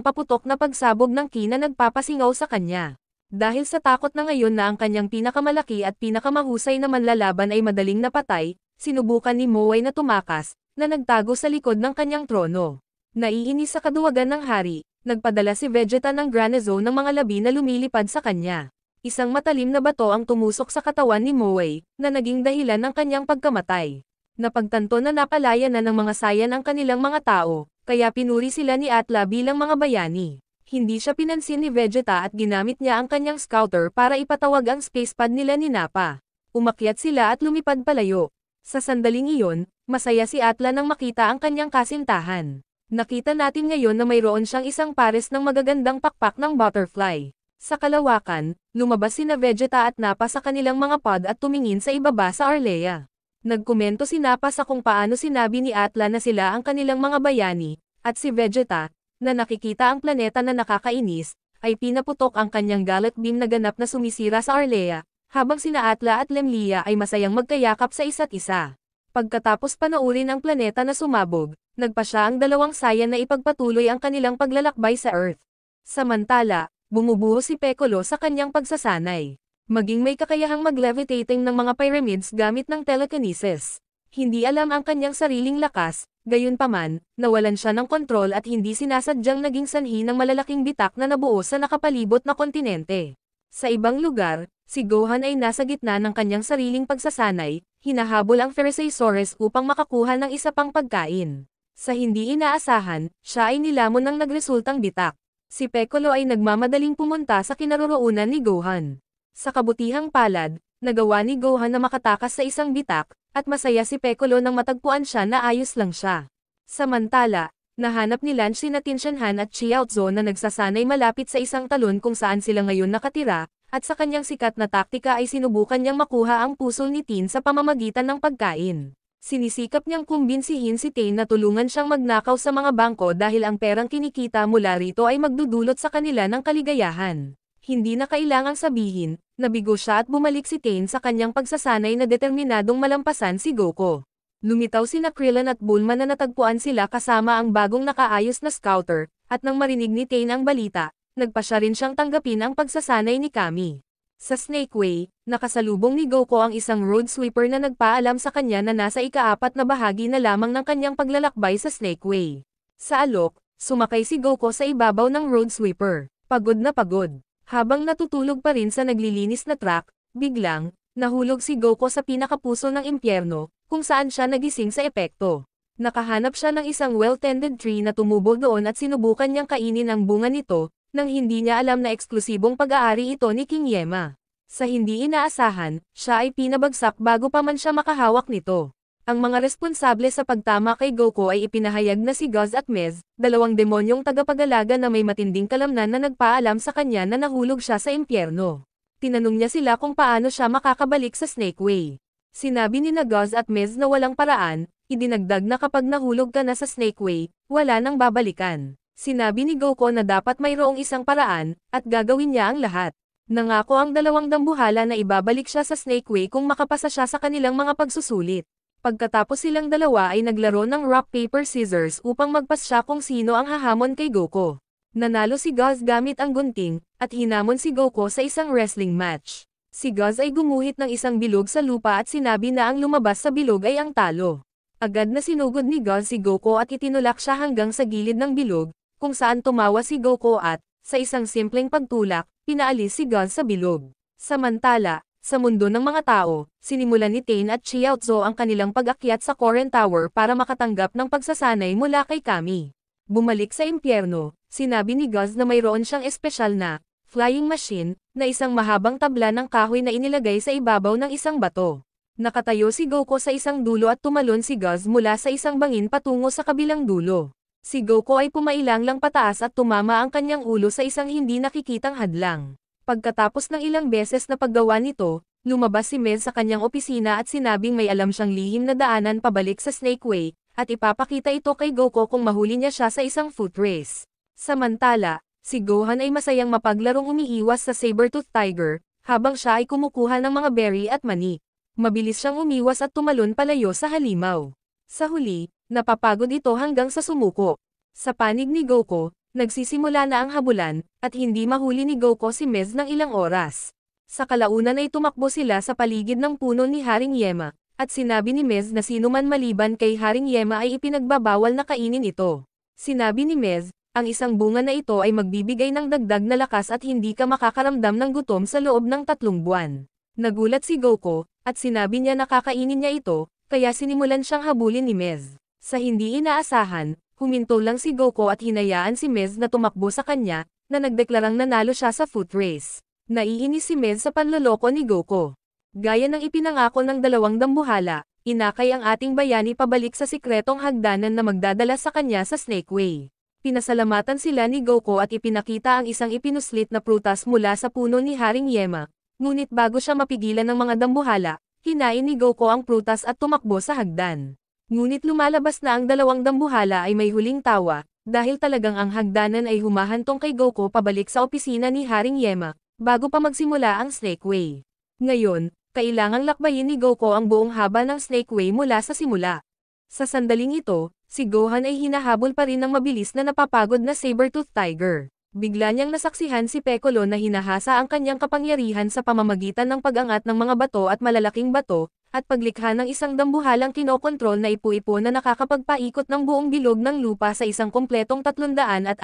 paputok na pagsabog ng ki na nagpapasingaw sa kanya. Dahil sa takot na ngayon na ang kanyang pinakamalaki at pinakamahusay na manlalaban ay madaling napatay, sinubukan ni Moe na tumakas, na nagtago sa likod ng kanyang trono. Naiinis sa kaduwagan ng hari, nagpadala si Vegeta ng Granazo ng mga labi na lumilipad sa kanya. Isang matalim na bato ang tumusok sa katawan ni Moe, na naging dahilan ng kanyang pagkamatay. Napagtanto na napalaya na ng mga Saiyan ang kanilang mga tao, kaya pinuri sila ni Atla bilang mga bayani. Hindi siya pinansin ni Vegeta at ginamit niya ang kanyang scouter para ipatawag ang spacepad nila ni Nappa. Umakyat sila at lumipad palayo. Sa sandaling iyon, masaya si Atla nang makita ang kanyang kasintahan. Nakita natin ngayon na mayroon siyang isang pares ng magagandang pakpak ng butterfly. Sa kalawakan, lumabas sina Vegeta at Nappa sa kanilang mga pod at tumingin sa ibaba sa Arlea. Nagkomento si Nappa sa kung paano sinabi ni Atla na sila ang kanilang mga bayani, at si Vegeta, na nakikita ang planeta na nakakainis, ay pinaputok ang kanyang galak beam na ganap na sumisira sa Arlea, habang sina Atla at Lemlia ay masayang magkayakap sa isa't isa. Pagkatapos panoorin ang planeta na sumabog, nagpa siya ang dalawang Saiyan na ipagpatuloy ang kanilang paglalakbay sa Earth. Samantala, bumubuho si Piccolo sa kanyang pagsasanay. Maging may kakayahang mag-levitating ng mga pyramids gamit ng telekinesis. Hindi alam ang kanyang sariling lakas, gayunpaman, nawalan siya ng kontrol at hindi sinasadyang naging sanhi ng malalaking bitak na nabuo sa nakapalibot na kontinente. Sa ibang lugar, si Gohan ay nasa gitna ng kanyang sariling pagsasanay, hinahabol ang Pherosasaurus upang makakuha ng isa pang pagkain. Sa hindi inaasahan, siya ay nilamon ng nagresultang bitak. Si Piccolo ay nagmamadaling pumunta sa kinaroroonan ni Gohan. Sa kabutihang palad, nagawa ni Gohan na makatakas sa isang bitak, at masaya si Piccolo nang matagpuan siya na ayos lang siya. Samantala, nahanap ni Lan sina Tinshanhan at Chiaotzo na nagsasanay malapit sa isang talon kung saan sila ngayon nakatira, at sa kanyang sikat na taktika ay sinubukan niyang makuha ang puso ni Tin sa pamamagitan ng pagkain. Sinisikap niyang kumbinsihin si Tin na tulungan siyang magnakaw sa mga bangko dahil ang perang kinikita mula rito ay magdudulot sa kanila ng kaligayahan. Hindi na kailangang sabihin, nabigo siya at bumalik si Tin sa kanyang pagsasanay na determinadong malampasan si Goku. Lumitaw sina Krillin at Bulma na natagpuan sila kasama ang bagong nakaayos na scouter, at nang marinig ni Tin ang balita, nagpa siya rin siyang tanggapin ang pagsasanay ni Kami. Sa Snake Way, nakasalubong ni Goku ang isang road sweeper na nagpaalam sa kanya na nasa ika-4 na bahagi na lamang ng kanyang paglalakbay sa Snake Way. Sa alok, sumakay si Goku sa ibabaw ng road sweeper, pagod na pagod. Habang natutulog pa rin sa naglilinis na truck, biglang, nahulog si Goku sa pinakapuso ng impyerno, kung saan siya nagising sa epekto. Nakahanap siya ng isang well-tended tree na tumubo doon at sinubukan niyang kainin ang bunga nito, nang hindi niya alam na eksklusibong pag-aari ito ni King Yema. Sa hindi inaasahan, siya ay pinabagsak bago pa man siya makahawak nito. Ang mga responsable sa pagtama kay Goku ay ipinahayag na si Guz at Mez, dalawang demonyong tagapag-alaga na may matinding kalamnan na nagpaalam sa kanya na nahulog siya sa impyerno. Tinanong niya sila kung paano siya makakabalik sa Snake Way. Sinabi ni Guz at Mez na walang paraan, idinagdag na kapag nahulog ka na sa Snake Way, wala nang babalikan. Sinabi ni Goku na dapat mayroong isang paraan, at gagawin niya ang lahat. Nangako ang dalawang dambuhala na ibabalik siya sa Snake Way kung makapasa siya sa kanilang mga pagsusulit. Pagkatapos silang dalawa ay naglaro ng rock paper scissors upang magpasya kung sino ang hahamon kay Goku. Nanalo si Guz gamit ang gunting, at hinamon si Goku sa isang wrestling match. Si Guz ay gumuhit ng isang bilog sa lupa at sinabi na ang lumabas sa bilog ay ang talo. Agad na sinugod ni Guz si Goku at itinulak siya hanggang sa gilid ng bilog, kung saan tumawa si Goku at, sa isang simpleng pagtulak, pinaalis si Guz sa bilog. Samantala, sa mundo ng mga tao, sinimulan ni Tane at Chiaotzu ang kanilang pag-akyat sa Koren Tower para makatanggap ng pagsasanay mula kay Kami. Bumalik sa impyerno, sinabi ni Guz na mayroon siyang espesyal na flying machine, na isang mahabang tabla ng kahoy na inilagay sa ibabaw ng isang bato. Nakatayo si Goku sa isang dulo at tumalon si Guz mula sa isang bangin patungo sa kabilang dulo. Si Goku ay pumailang lang pataas at tumama ang kanyang ulo sa isang hindi nakikitang hadlang. Pagkatapos ng ilang beses na paggawa nito, lumabas si Mez sa kanyang opisina at sinabing may alam siyang lihim na daanan pabalik sa Snake Way, at ipapakita ito kay Goku kung mahuli niya siya sa isang foot race. Samantala, si Gohan ay masayang mapaglarong umiiwas sa Sabertooth Tiger, habang siya ay kumukuha ng mga berry at mani. Mabilis siyang umiwas at tumalon palayo sa halimaw. Sa huli, napapagod ito hanggang sa sumuko. Sa panig ni Goku, nagsisimula na ang habulan, at hindi mahuli ni Goku si Mez ng ilang oras. Sa kalaunan ay tumakbo sila sa paligid ng puno ni Haring Yema, at sinabi ni Mez na sino man maliban kay Haring Yema ay ipinagbabawal na kainin ito. Sinabi ni Mez, ang isang bunga na ito ay magbibigay ng dagdag na lakas at hindi ka makakaramdam ng gutom sa loob ng 3 buwan. Nagulat si Goku, at sinabi niya na kakainin niya ito, kaya sinimulan siyang habulin ni Mez. Sa hindi inaasahan, huminto lang si Goku at hinayaan si Mez na tumakbo sa kanya, na nagdeklarang nanalo siya sa foot race. Naiinis si Mez sa panloloko ni Goku. Gaya ng ipinangako ng dalawang dambuhala, inakay ang ating bayani pabalik sa sikretong hagdanan na magdadala sa kanya sa Snake Way. Pinasalamatan sila ni Goku at ipinakita ang isang ipinuslit na prutas mula sa puno ni Haring Yema. Ngunit bago siya mapigilan ng mga dambuhala, hinain ni Goku ang prutas at tumakbo sa hagdan. Ngunit lumalabas na ang dalawang dambuhala ay may huling tawa, dahil talagang ang hagdanan ay humahantong kay Goku pabalik sa opisina ni Haring Yema, bago pa magsimula ang Snake Way. Ngayon, kailangang lakbayin ni Goku ang buong haba ng Snake Way mula sa simula. Sa sandaling ito, si Gohan ay hinahabol pa rin ng mabilis na napapagod na Sabertooth Tiger. Bigla niyang nasaksihan si Piccolo na hinahasa ang kanyang kapangyarihan sa pamamagitan ng pag-angat ng mga bato at malalaking bato, at paglikha ng isang dambuhalang kinokontrol na ipu-ipo na nakakapagpaikot ng buong bilog ng lupa sa isang kompletong 360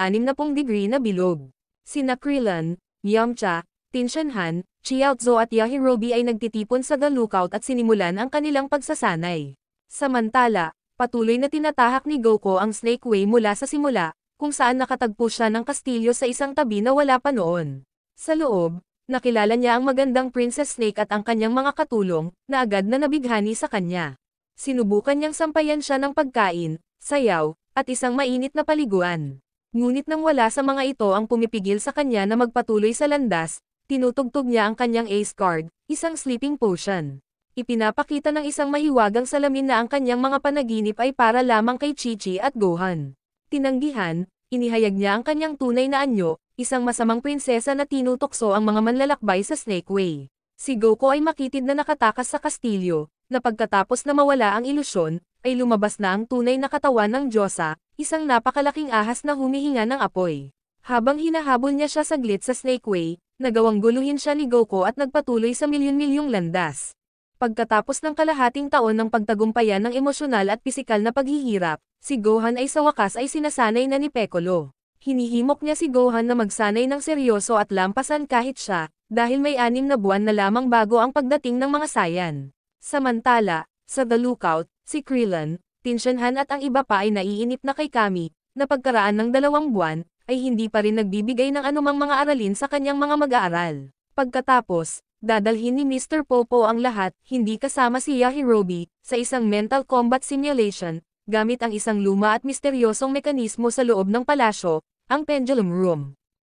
degree na bilog. Sina Krillin, Yamcha, Tenshinhan, Chiaotzu at Yajirobe ay nagtitipon sa The Lookout at sinimulan ang kanilang pagsasanay. Samantala, patuloy na tinatahak ni Goku ang Snake Way mula sa simula, kung saan nakatagpo siya ng kastilyo sa isang tabi na wala pa noon. Sa loob, nakilala niya ang magandang Princess Snake at ang kanyang mga katulong, na agad na nabighani sa kanya. Sinubukan niyang sampayan siya ng pagkain, sayaw, at isang mainit na paliguan. Ngunit nang wala sa mga ito ang pumipigil sa kanya na magpatuloy sa landas, tinutugtog niya ang kanyang ace card, isang sleeping potion. Ipinapakita ng isang mahiwagang salamin na ang kanyang mga panaginip ay para lamang kay Chi-Chi at Gohan. Tinanggihan, inihayag niya ang kanyang tunay na anyo, isang masamang prinsesa na tinutokso ang mga manlalakbay sa Snake Way. Si Goku ay makitid na nakatakas sa kastilyo, na pagkatapos na mawala ang ilusyon, ay lumabas na ang tunay na katawan ng Diyosa, isang napakalaking ahas na humihinga ng apoy. Habang hinahabol niya siya saglit sa Snake Way, nagawang guluhin siya ni Goku at nagpatuloy sa milyon-milyong landas. Pagkatapos ng kalahating taon ng pagtagumpayan ng emosyonal at pisikal na paghihirap, si Gohan ay sa wakas ay sinasanay na ni Piccolo. Hinihimok niya si Gohan na magsanay ng seryoso at lampasan kahit siya, dahil may 6 na buwan na lamang bago ang pagdating ng mga Saiyan. Samantala, sa The Lookout, si Krillin, Tinshanhan at ang iba pa ay naiinip na kay Kami, na pagkaraan ng 2 buwan, ay hindi pa rin nagbibigay ng anumang mga aralin sa kanyang mga mag-aaral. Pagkatapos, dadalhin ni Mr. Popo ang lahat, hindi kasama si Yahirobi, sa isang mental combat simulation, gamit ang isang luma at misteryosong mekanismo sa loob ng palasyo, ang Pendulum Room.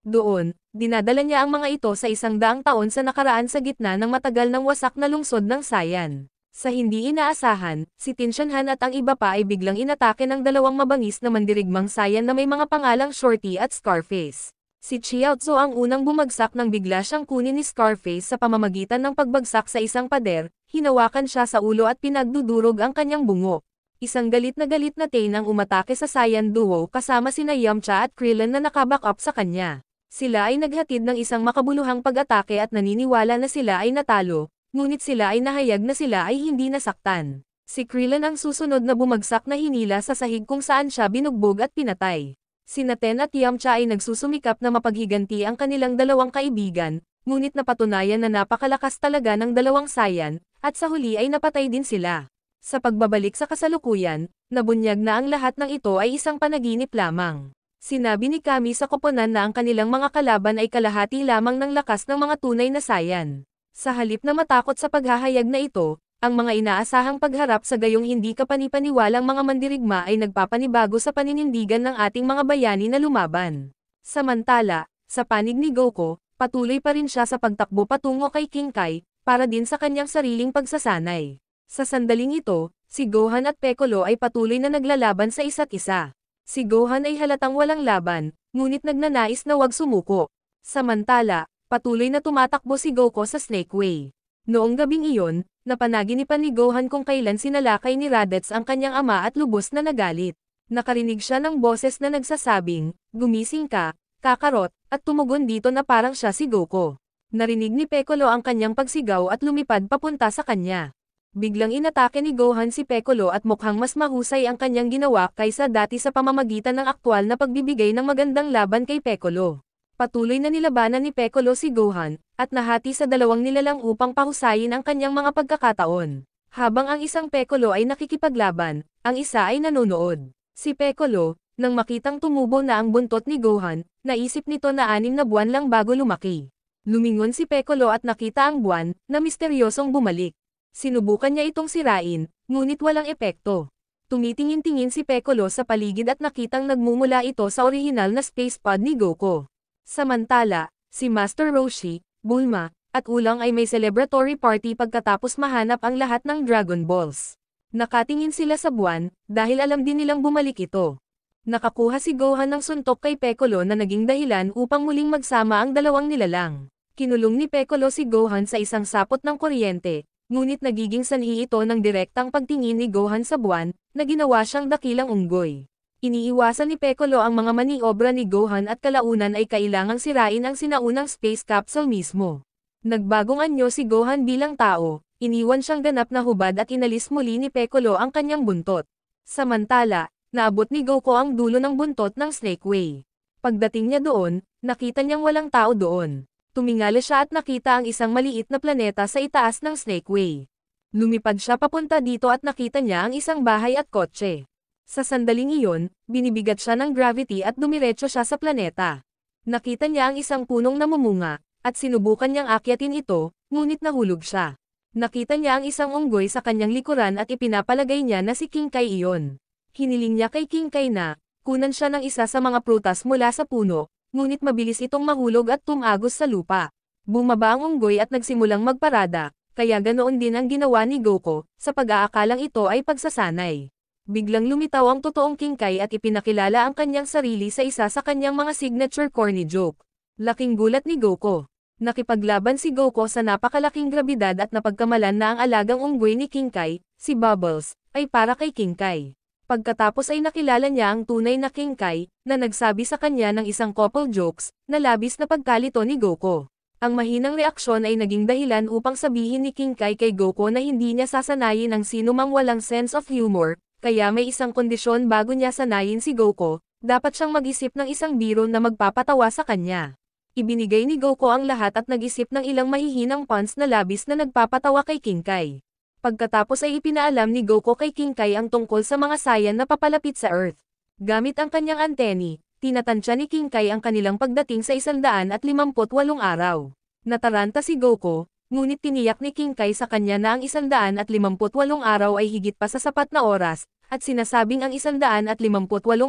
Doon, dinadala niya ang mga ito sa 100 taon sa nakaraan sa gitna ng matagal ng wasak na lungsod ng Saiyan. Sa hindi inaasahan, si Tinshanhan at ang iba pa ay biglang inatake ng 2 mabangis na mandirigmang Saiyan na may mga pangalang Shorty at Scarface. Si Chiaotzu ang unang bumagsak nang bigla siyang kunin ni Scarface sa pamamagitan ng pagbagsak sa isang pader, hinawakan siya sa ulo at pinagdudurog ang kanyang bungo. Isang galit na Tain ang umatake sa Saiyan Duo kasama sina Yamcha at Krillin na nakaback up sa kanya. Sila ay naghatid ng isang makabuluhang pag-atake at naniniwala na sila ay natalo, ngunit sila ay nahayag na sila ay hindi nasaktan. Si Krillin ang susunod na bumagsak na hinila sa sahig kung saan siya binugbog at pinatay. Sina Ten at Yamcha ay nagsusumikap na mapaghiganti ang kanilang 2 kaibigan, ngunit napatunayan na napakalakas talaga ng 2 Saiyan, at sa huli ay napatay din sila. Sa pagbabalik sa kasalukuyan, nabunyag na ang lahat ng ito ay isang panaginip lamang. Sinabi ni Kami sa koponan na ang kanilang mga kalaban ay kalahati lamang ng lakas ng mga tunay na Saiyan. Sa halip na matakot sa paghahayag na ito, ang mga inaasahang pagharap sa gayong hindi kapanipaniwalang mga mandirigma ay nagpapanibago sa paninindigan ng ating mga bayani na lumaban. Samantala, sa panig ni Goku, patuloy pa rin siya sa pagtakbo patungo kay King Kai, para din sa kanyang sariling pagsasanay. Sa sandaling ito, si Gohan at Piccolo ay patuloy na naglalaban sa isa't isa. Si Gohan ay halatang walang laban, ngunit nagnanais na wag sumuko. Samantala, patuloy na tumatakbo si Goku sa Snake Way. Noong gabing iyon, napanaginipan ni Gohan kung kailan sinalakay ni Raditz ang kanyang ama at lubos na nagalit. Nakarinig siya ng boses na nagsasabing, "Gumising ka, Kakarot," at tumugon dito na parang siya si Goku. Narinig ni Piccolo ang kanyang pagsigaw at lumipad papunta sa kanya. Biglang inatake ni Gohan si Piccolo at mukhang mas mahusay ang kanyang ginawa kaysa dati sa pamamagitan ng aktwal na pagbibigay ng magandang laban kay Piccolo. Patuloy na nilabanan ni Piccolo si Gohan, at nahati sa 2 nilalang upang pahusayin ang kanyang mga pagkakataon. Habang ang isang Piccolo ay nakikipaglaban, ang isa ay nanonood. Si Piccolo, nang makitang tumubo na ang buntot ni Gohan, naisip nito na 6 na buwan lang bago lumaki. Lumingon si Piccolo at nakita ang buwan, na misteryosong bumalik. Sinubukan niya itong sirain, ngunit walang epekto. Tumitingin-tingin si Piccolo sa paligid at nakitang nagmumula ito sa orihinal na space pod ni Goku. Samantala, si Master Roshi, Bulma, at Ulang ay may celebratory party pagkatapos mahanap ang lahat ng Dragon Balls. Nakatingin sila sa buwan, dahil alam din nilang bumalik ito. Nakakuha si Gohan ng suntok kay Piccolo na naging dahilan upang muling magsama ang 2 nilalang. Kinulong ni Piccolo si Gohan sa isang sapot ng kuryente. Ngunit nagiging sanhi ito ng direktang pagtingin ni Gohan sa buwan, na ginawa siyang dakilang unggoy. Iniiwasan ni Piccolo ang mga maniobra ni Gohan at kalaunan ay kailangang sirain ang sinaunang space capsule mismo. Nagbagong anyo si Gohan bilang tao, iniwan siyang ganap na hubad at inalis muli ni Piccolo ang kanyang buntot. Samantala, naabot ni Goku ang dulo ng buntot ng Snake Way. Pagdating niya doon, nakita niyang walang tao doon. Tumingala siya at nakita ang isang maliit na planeta sa itaas ng Snake Way. Lumipad siya papunta dito at nakita niya ang isang bahay at kotse. Sa sandaling iyon, binibigat siya ng gravity at dumiretso siya sa planeta. Nakita niya ang isang punong namumunga, at sinubukan niyang akyatin ito, ngunit nahulog siya. Nakita niya ang isang unggoy sa kanyang likuran at ipinapalagay niya na si King Kai iyon. Hiniling niya kay King Kai na, kunan siya ng isa sa mga prutas mula sa puno, ngunit mabilis itong mahulog at tumagos sa lupa. Bumaba ang unggoy at nagsimulang magparada, kaya ganoon din ang ginawa ni Goku, sa pag-aakalang ito ay pagsasanay. Biglang lumitaw ang totoong King Kai at ipinakilala ang kanyang sarili sa isa sa kanyang mga signature corny joke. Laking gulat ni Goku. Nakipaglaban si Goku sa napakalaking grabidad at napagkamalan na ang alagang unggoy ni King Kai, si Bubbles, ay para kay King Kai. Pagkatapos ay nakilala niya ang tunay na King Kai, na nagsabi sa kanya ng isang couple jokes, na labis na pagkalito ni Goku. Ang mahinang reaksyon ay naging dahilan upang sabihin ni King Kai kay Goku na hindi niya sasanayin ang sinumang walang sense of humor, kaya may isang kondisyon bago niya sanayin si Goku, dapat siyang mag-isip ng isang biro na magpapatawa sa kanya. Ibinigay ni Goku ang lahat at nag-isip ng ilang mahihinang puns na labis na nagpapatawa kay King Kai. Pagkatapos ay ipinaalam ni Goku kay King Kai ang tungkol sa mga Saiyan na papalapit sa Earth. Gamit ang kanyang anteni, tinatansya ni King Kai ang kanilang pagdating sa 158 araw. Nataranta si Goku, ngunit tiniyak ni King Kai sa kanya na ang 158 araw ay higit pa sa sapat na oras, at sinasabing ang 158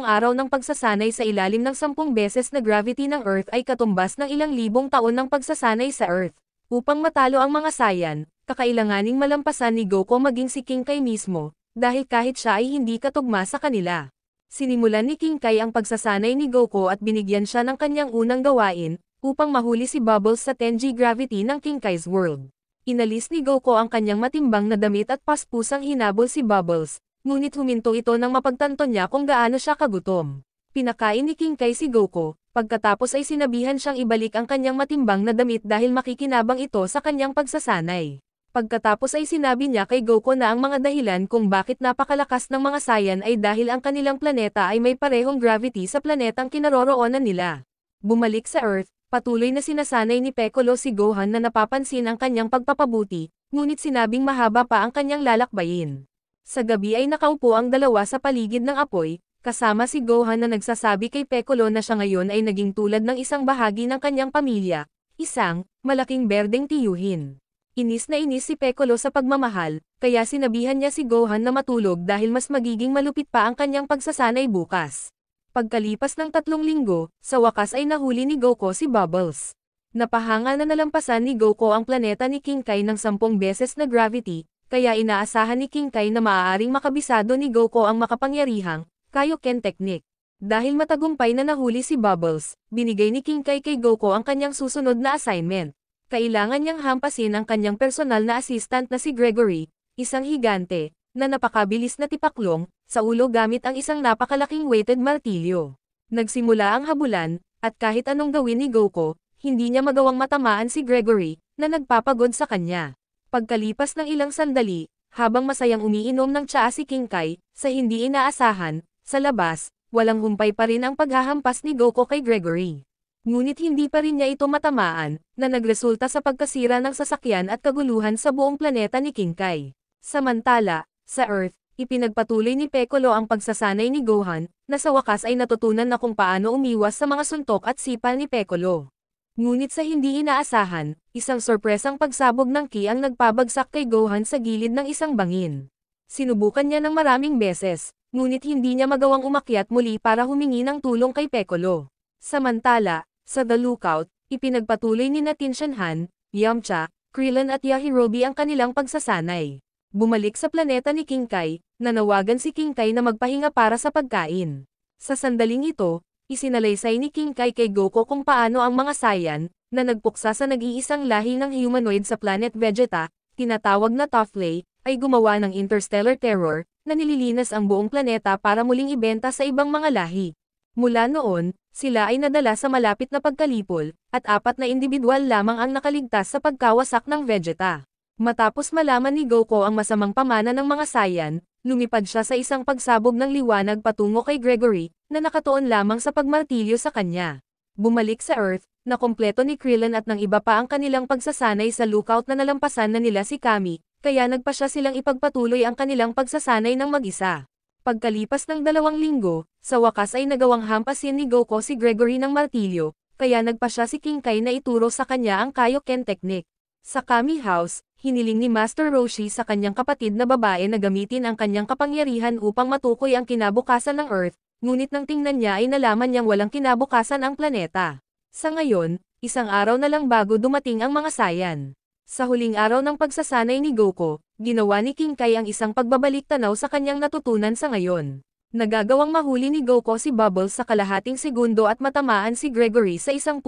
araw ng pagsasanay sa ilalim ng 10 beses na gravity ng Earth ay katumbas ng ilang libong taon ng pagsasanay sa Earth. Upang matalo ang mga Saiyan, kakailanganing malampasan ni Goku maging si King Kai mismo, dahil kahit siya ay hindi katugma sa kanila. Sinimulan ni King Kai ang pagsasanay ni Goku at binigyan siya ng kanyang unang gawain, upang mahuli si Bubbles sa 10G gravity ng King Kai's world. Inalis ni Goku ang kanyang matimbang na damit at paspusang hinabol si Bubbles, ngunit huminto ito nang mapagtanto niya kung gaano siya kagutom. Pinakain ni King Kai si Goku, pagkatapos ay sinabihan siyang ibalik ang kanyang matimbang na damit dahil makikinabang ito sa kanyang pagsasanay. Pagkatapos ay sinabi niya kay Goku na ang mga dahilan kung bakit napakalakas ng mga Saiyan ay dahil ang kanilang planeta ay may parehong gravity sa planetang kinaroroonan nila. Bumalik sa Earth, patuloy na sinasanay ni Piccolo si Gohan na napapansin ang kanyang pagpapabuti, ngunit sinabing mahaba pa ang kanyang lalakbayin. Sa gabi ay nakaupo ang dalawa sa paligid ng apoy, kasama si Gohan na nagsasabi kay Piccolo na siya ngayon ay naging tulad ng isang bahagi ng kanyang pamilya, isang malaking berdeng tiyuhin. Inis na inis si Piccolo sa pagmamahal, kaya sinabihan niya si Gohan na matulog dahil mas magiging malupit pa ang kanyang pagsasanay bukas. Pagkalipas ng 3 linggo, sa wakas ay nahuli ni Goku si Bubbles. Napahanga na nalampasan ni Goku ang planeta ni King Kai ng 10 beses na gravity, kaya inaasahan ni King Kai na maaaring makabisado ni Goku ang makapangyarihang Kaioken technique. Dahil matagumpay na nahuli si Bubbles, binigay ni King Kai kay Goku ang kanyang susunod na assignment. Kailangan niyang hampasin ang kanyang personal na assistant na si Gregory, isang higante, na napakabilis na tipaklong, sa ulo gamit ang isang napakalaking weighted martilyo. Nagsimula ang habulan, at kahit anong gawin ni Goku, hindi niya magawang matamaan si Gregory, na nagpapagod sa kanya. Pagkalipas ng ilang sandali, habang masayang umiinom ng tsaa si King Kai, sa hindi inaasahan, sa labas, walang humpay pa rin ang paghahampas ni Goku kay Gregory. Ngunit hindi pa rin niya ito matamaan, na nagresulta sa pagkasira ng sasakyan at kaguluhan sa buong planeta ni King Kai. Samantala, sa Earth, ipinagpatuloy ni Piccolo ang pagsasanay ni Gohan, na sa wakas ay natutunan na kung paano umiwas sa mga suntok at sipal ni Piccolo. Ngunit sa hindi inaasahan, isang sorpresang pagsabog ng ki ang nagpabagsak kay Gohan sa gilid ng isang bangin. Sinubukan niya ng maraming beses, ngunit hindi niya magawang umakyat muli para humingi ng tulong kay Piccolo. Samantala, sa The Lookout, ipinagpatuloy ni Tenshinhan, Yamcha, Krillin at Yajirobe ang kanilang pagsasanay. Bumalik sa planeta ni King Kai, nanawagan si King Kai na magpahinga para sa pagkain. Sa sandaling ito, isinalaysay ni King Kai kay Goku kung paano ang mga Saiyan, na nagpuksa sa nag-iisang lahi ng humanoid sa planet Vegeta, tinatawag na Tophlay, ay gumawa ng interstellar terror, na nililinas ang buong planeta para muling ibenta sa ibang mga lahi. Mula noon, sila ay nadala sa malapit na pagkalipol, at 4 na individual lamang ang nakaligtas sa pagkawasak ng Vegeta. Matapos malaman ni Goku ang masamang pamana ng mga Saiyan, lumipad siya sa isang pagsabog ng liwanag patungo kay Gregory, na nakatuon lamang sa pagmartilyo sa kanya. Bumalik sa Earth, na kompleto ni Krillin at ng iba pa ang kanilang pagsasanay sa lookout na nalampasan na nila si Kami, kaya nagpasya silang ipagpatuloy ang kanilang pagsasanay ng mag-isa. Pagkalipas ng 2 linggo, sa wakas ay nagawang hampasin ni Goku si Gregory ng martilyo, kaya nagpasya si King Kai na ituro sa kanya ang Kaioken technique. Sa Kami House, hiniling ni Master Roshi sa kanyang kapatid na babae na gamitin ang kanyang kapangyarihan upang matukoy ang kinabukasan ng Earth, ngunit nang tingnan niya ay nalaman niyang walang kinabukasan ang planeta. Sa ngayon, isang araw na lang bago dumating ang mga Saiyan. Sa huling araw ng pagsasanay ni Goku, ginawa ni King Kai ang isang pagbabalik tanaw sa kanyang natutunan sa ngayon. Nagagawang mahuli ni Goku si Bubbles sa kalahating segundo at matamaan si Gregory sa 1.2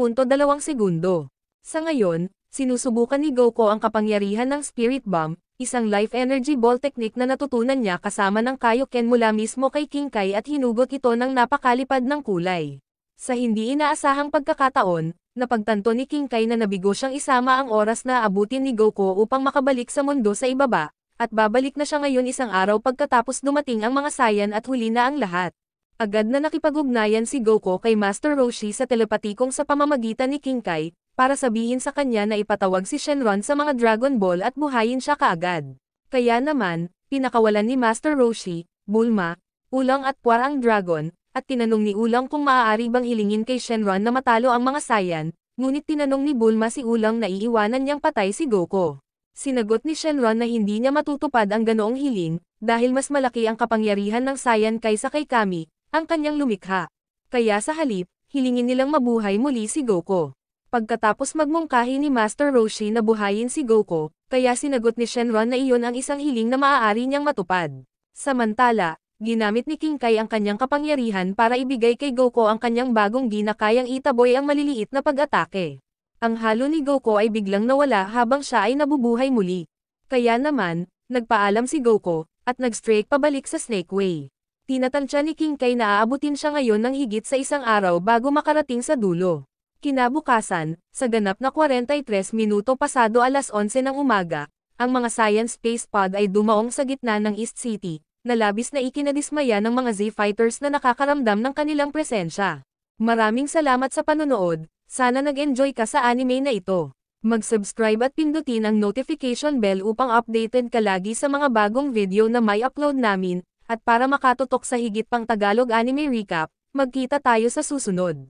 segundo. Sa ngayon, sinusubukan ni Goku ang kapangyarihan ng Spirit Bomb, isang life energy ball technique na natutunan niya kasama ng Kaioken mula mismo kay King Kai at hinugot ito ng napakalipad ng kulay. Sa hindi inaasahang pagkakataon, napagtanto ni King Kai na nabigo siyang isama ang oras na aabutin ni Goku upang makabalik sa mundo sa ibaba, at babalik na siya ngayon isang araw pagkatapos dumating ang mga Saiyan at huli na ang lahat. Agad na nakipag-ugnayan si Goku kay Master Roshi sa telepatikong sa pamamagitan ni King Kai, para sabihin sa kanya na ipatawag si Shenron sa mga Dragon Ball at buhayin siya kaagad. Kaya naman, pinakawalan ni Master Roshi, Bulma, Ulang at Puar ang dragon, at tinanong ni Ulang kung maaari bang hilingin kay Shenron na matalo ang mga Saiyan, ngunit tinanong ni Bulma si Ulang na iiwanan niyang patay si Goku. Sinagot ni Shenron na hindi niya matutupad ang ganoong hiling, dahil mas malaki ang kapangyarihan ng Saiyan kaysa kay Kami, ang kanyang lumikha. Kaya sa halip, hilingin nilang mabuhay muli si Goku. Pagkatapos magmungkahi ni Master Roshi na buhayin si Goku, kaya sinagot ni Shenron na iyon ang isang hiling na maaari niyang matupad. Samantala, ginamit ni King Kai ang kanyang kapangyarihan para ibigay kay Goku ang kanyang bagong ginakayang itaboy ang maliliit na pag-atake. Ang halo ni Goku ay biglang nawala habang siya ay nabubuhay muli. Kaya naman, nagpaalam si Goku, at nag-strike pabalik sa Snake Way. Tinatansya ni King Kai na aabutin siya ngayon ng higit sa isang araw bago makarating sa dulo. Kinabukasan, sa ganap na 43 minuto pasado alas 11 ng umaga, ang mga Science Space Pod ay dumaong sa gitna ng East City, na labis na ikinadismaya ng mga Z-Fighters na nakakaramdam ng kanilang presensya. Maraming salamat sa panonood, sana nag-enjoy ka sa anime na ito. Mag-subscribe at pindutin ang notification bell upang updated ka lagi sa mga bagong video na may upload namin, at para makatutok sa higit pang Tagalog anime recap, magkita tayo sa susunod.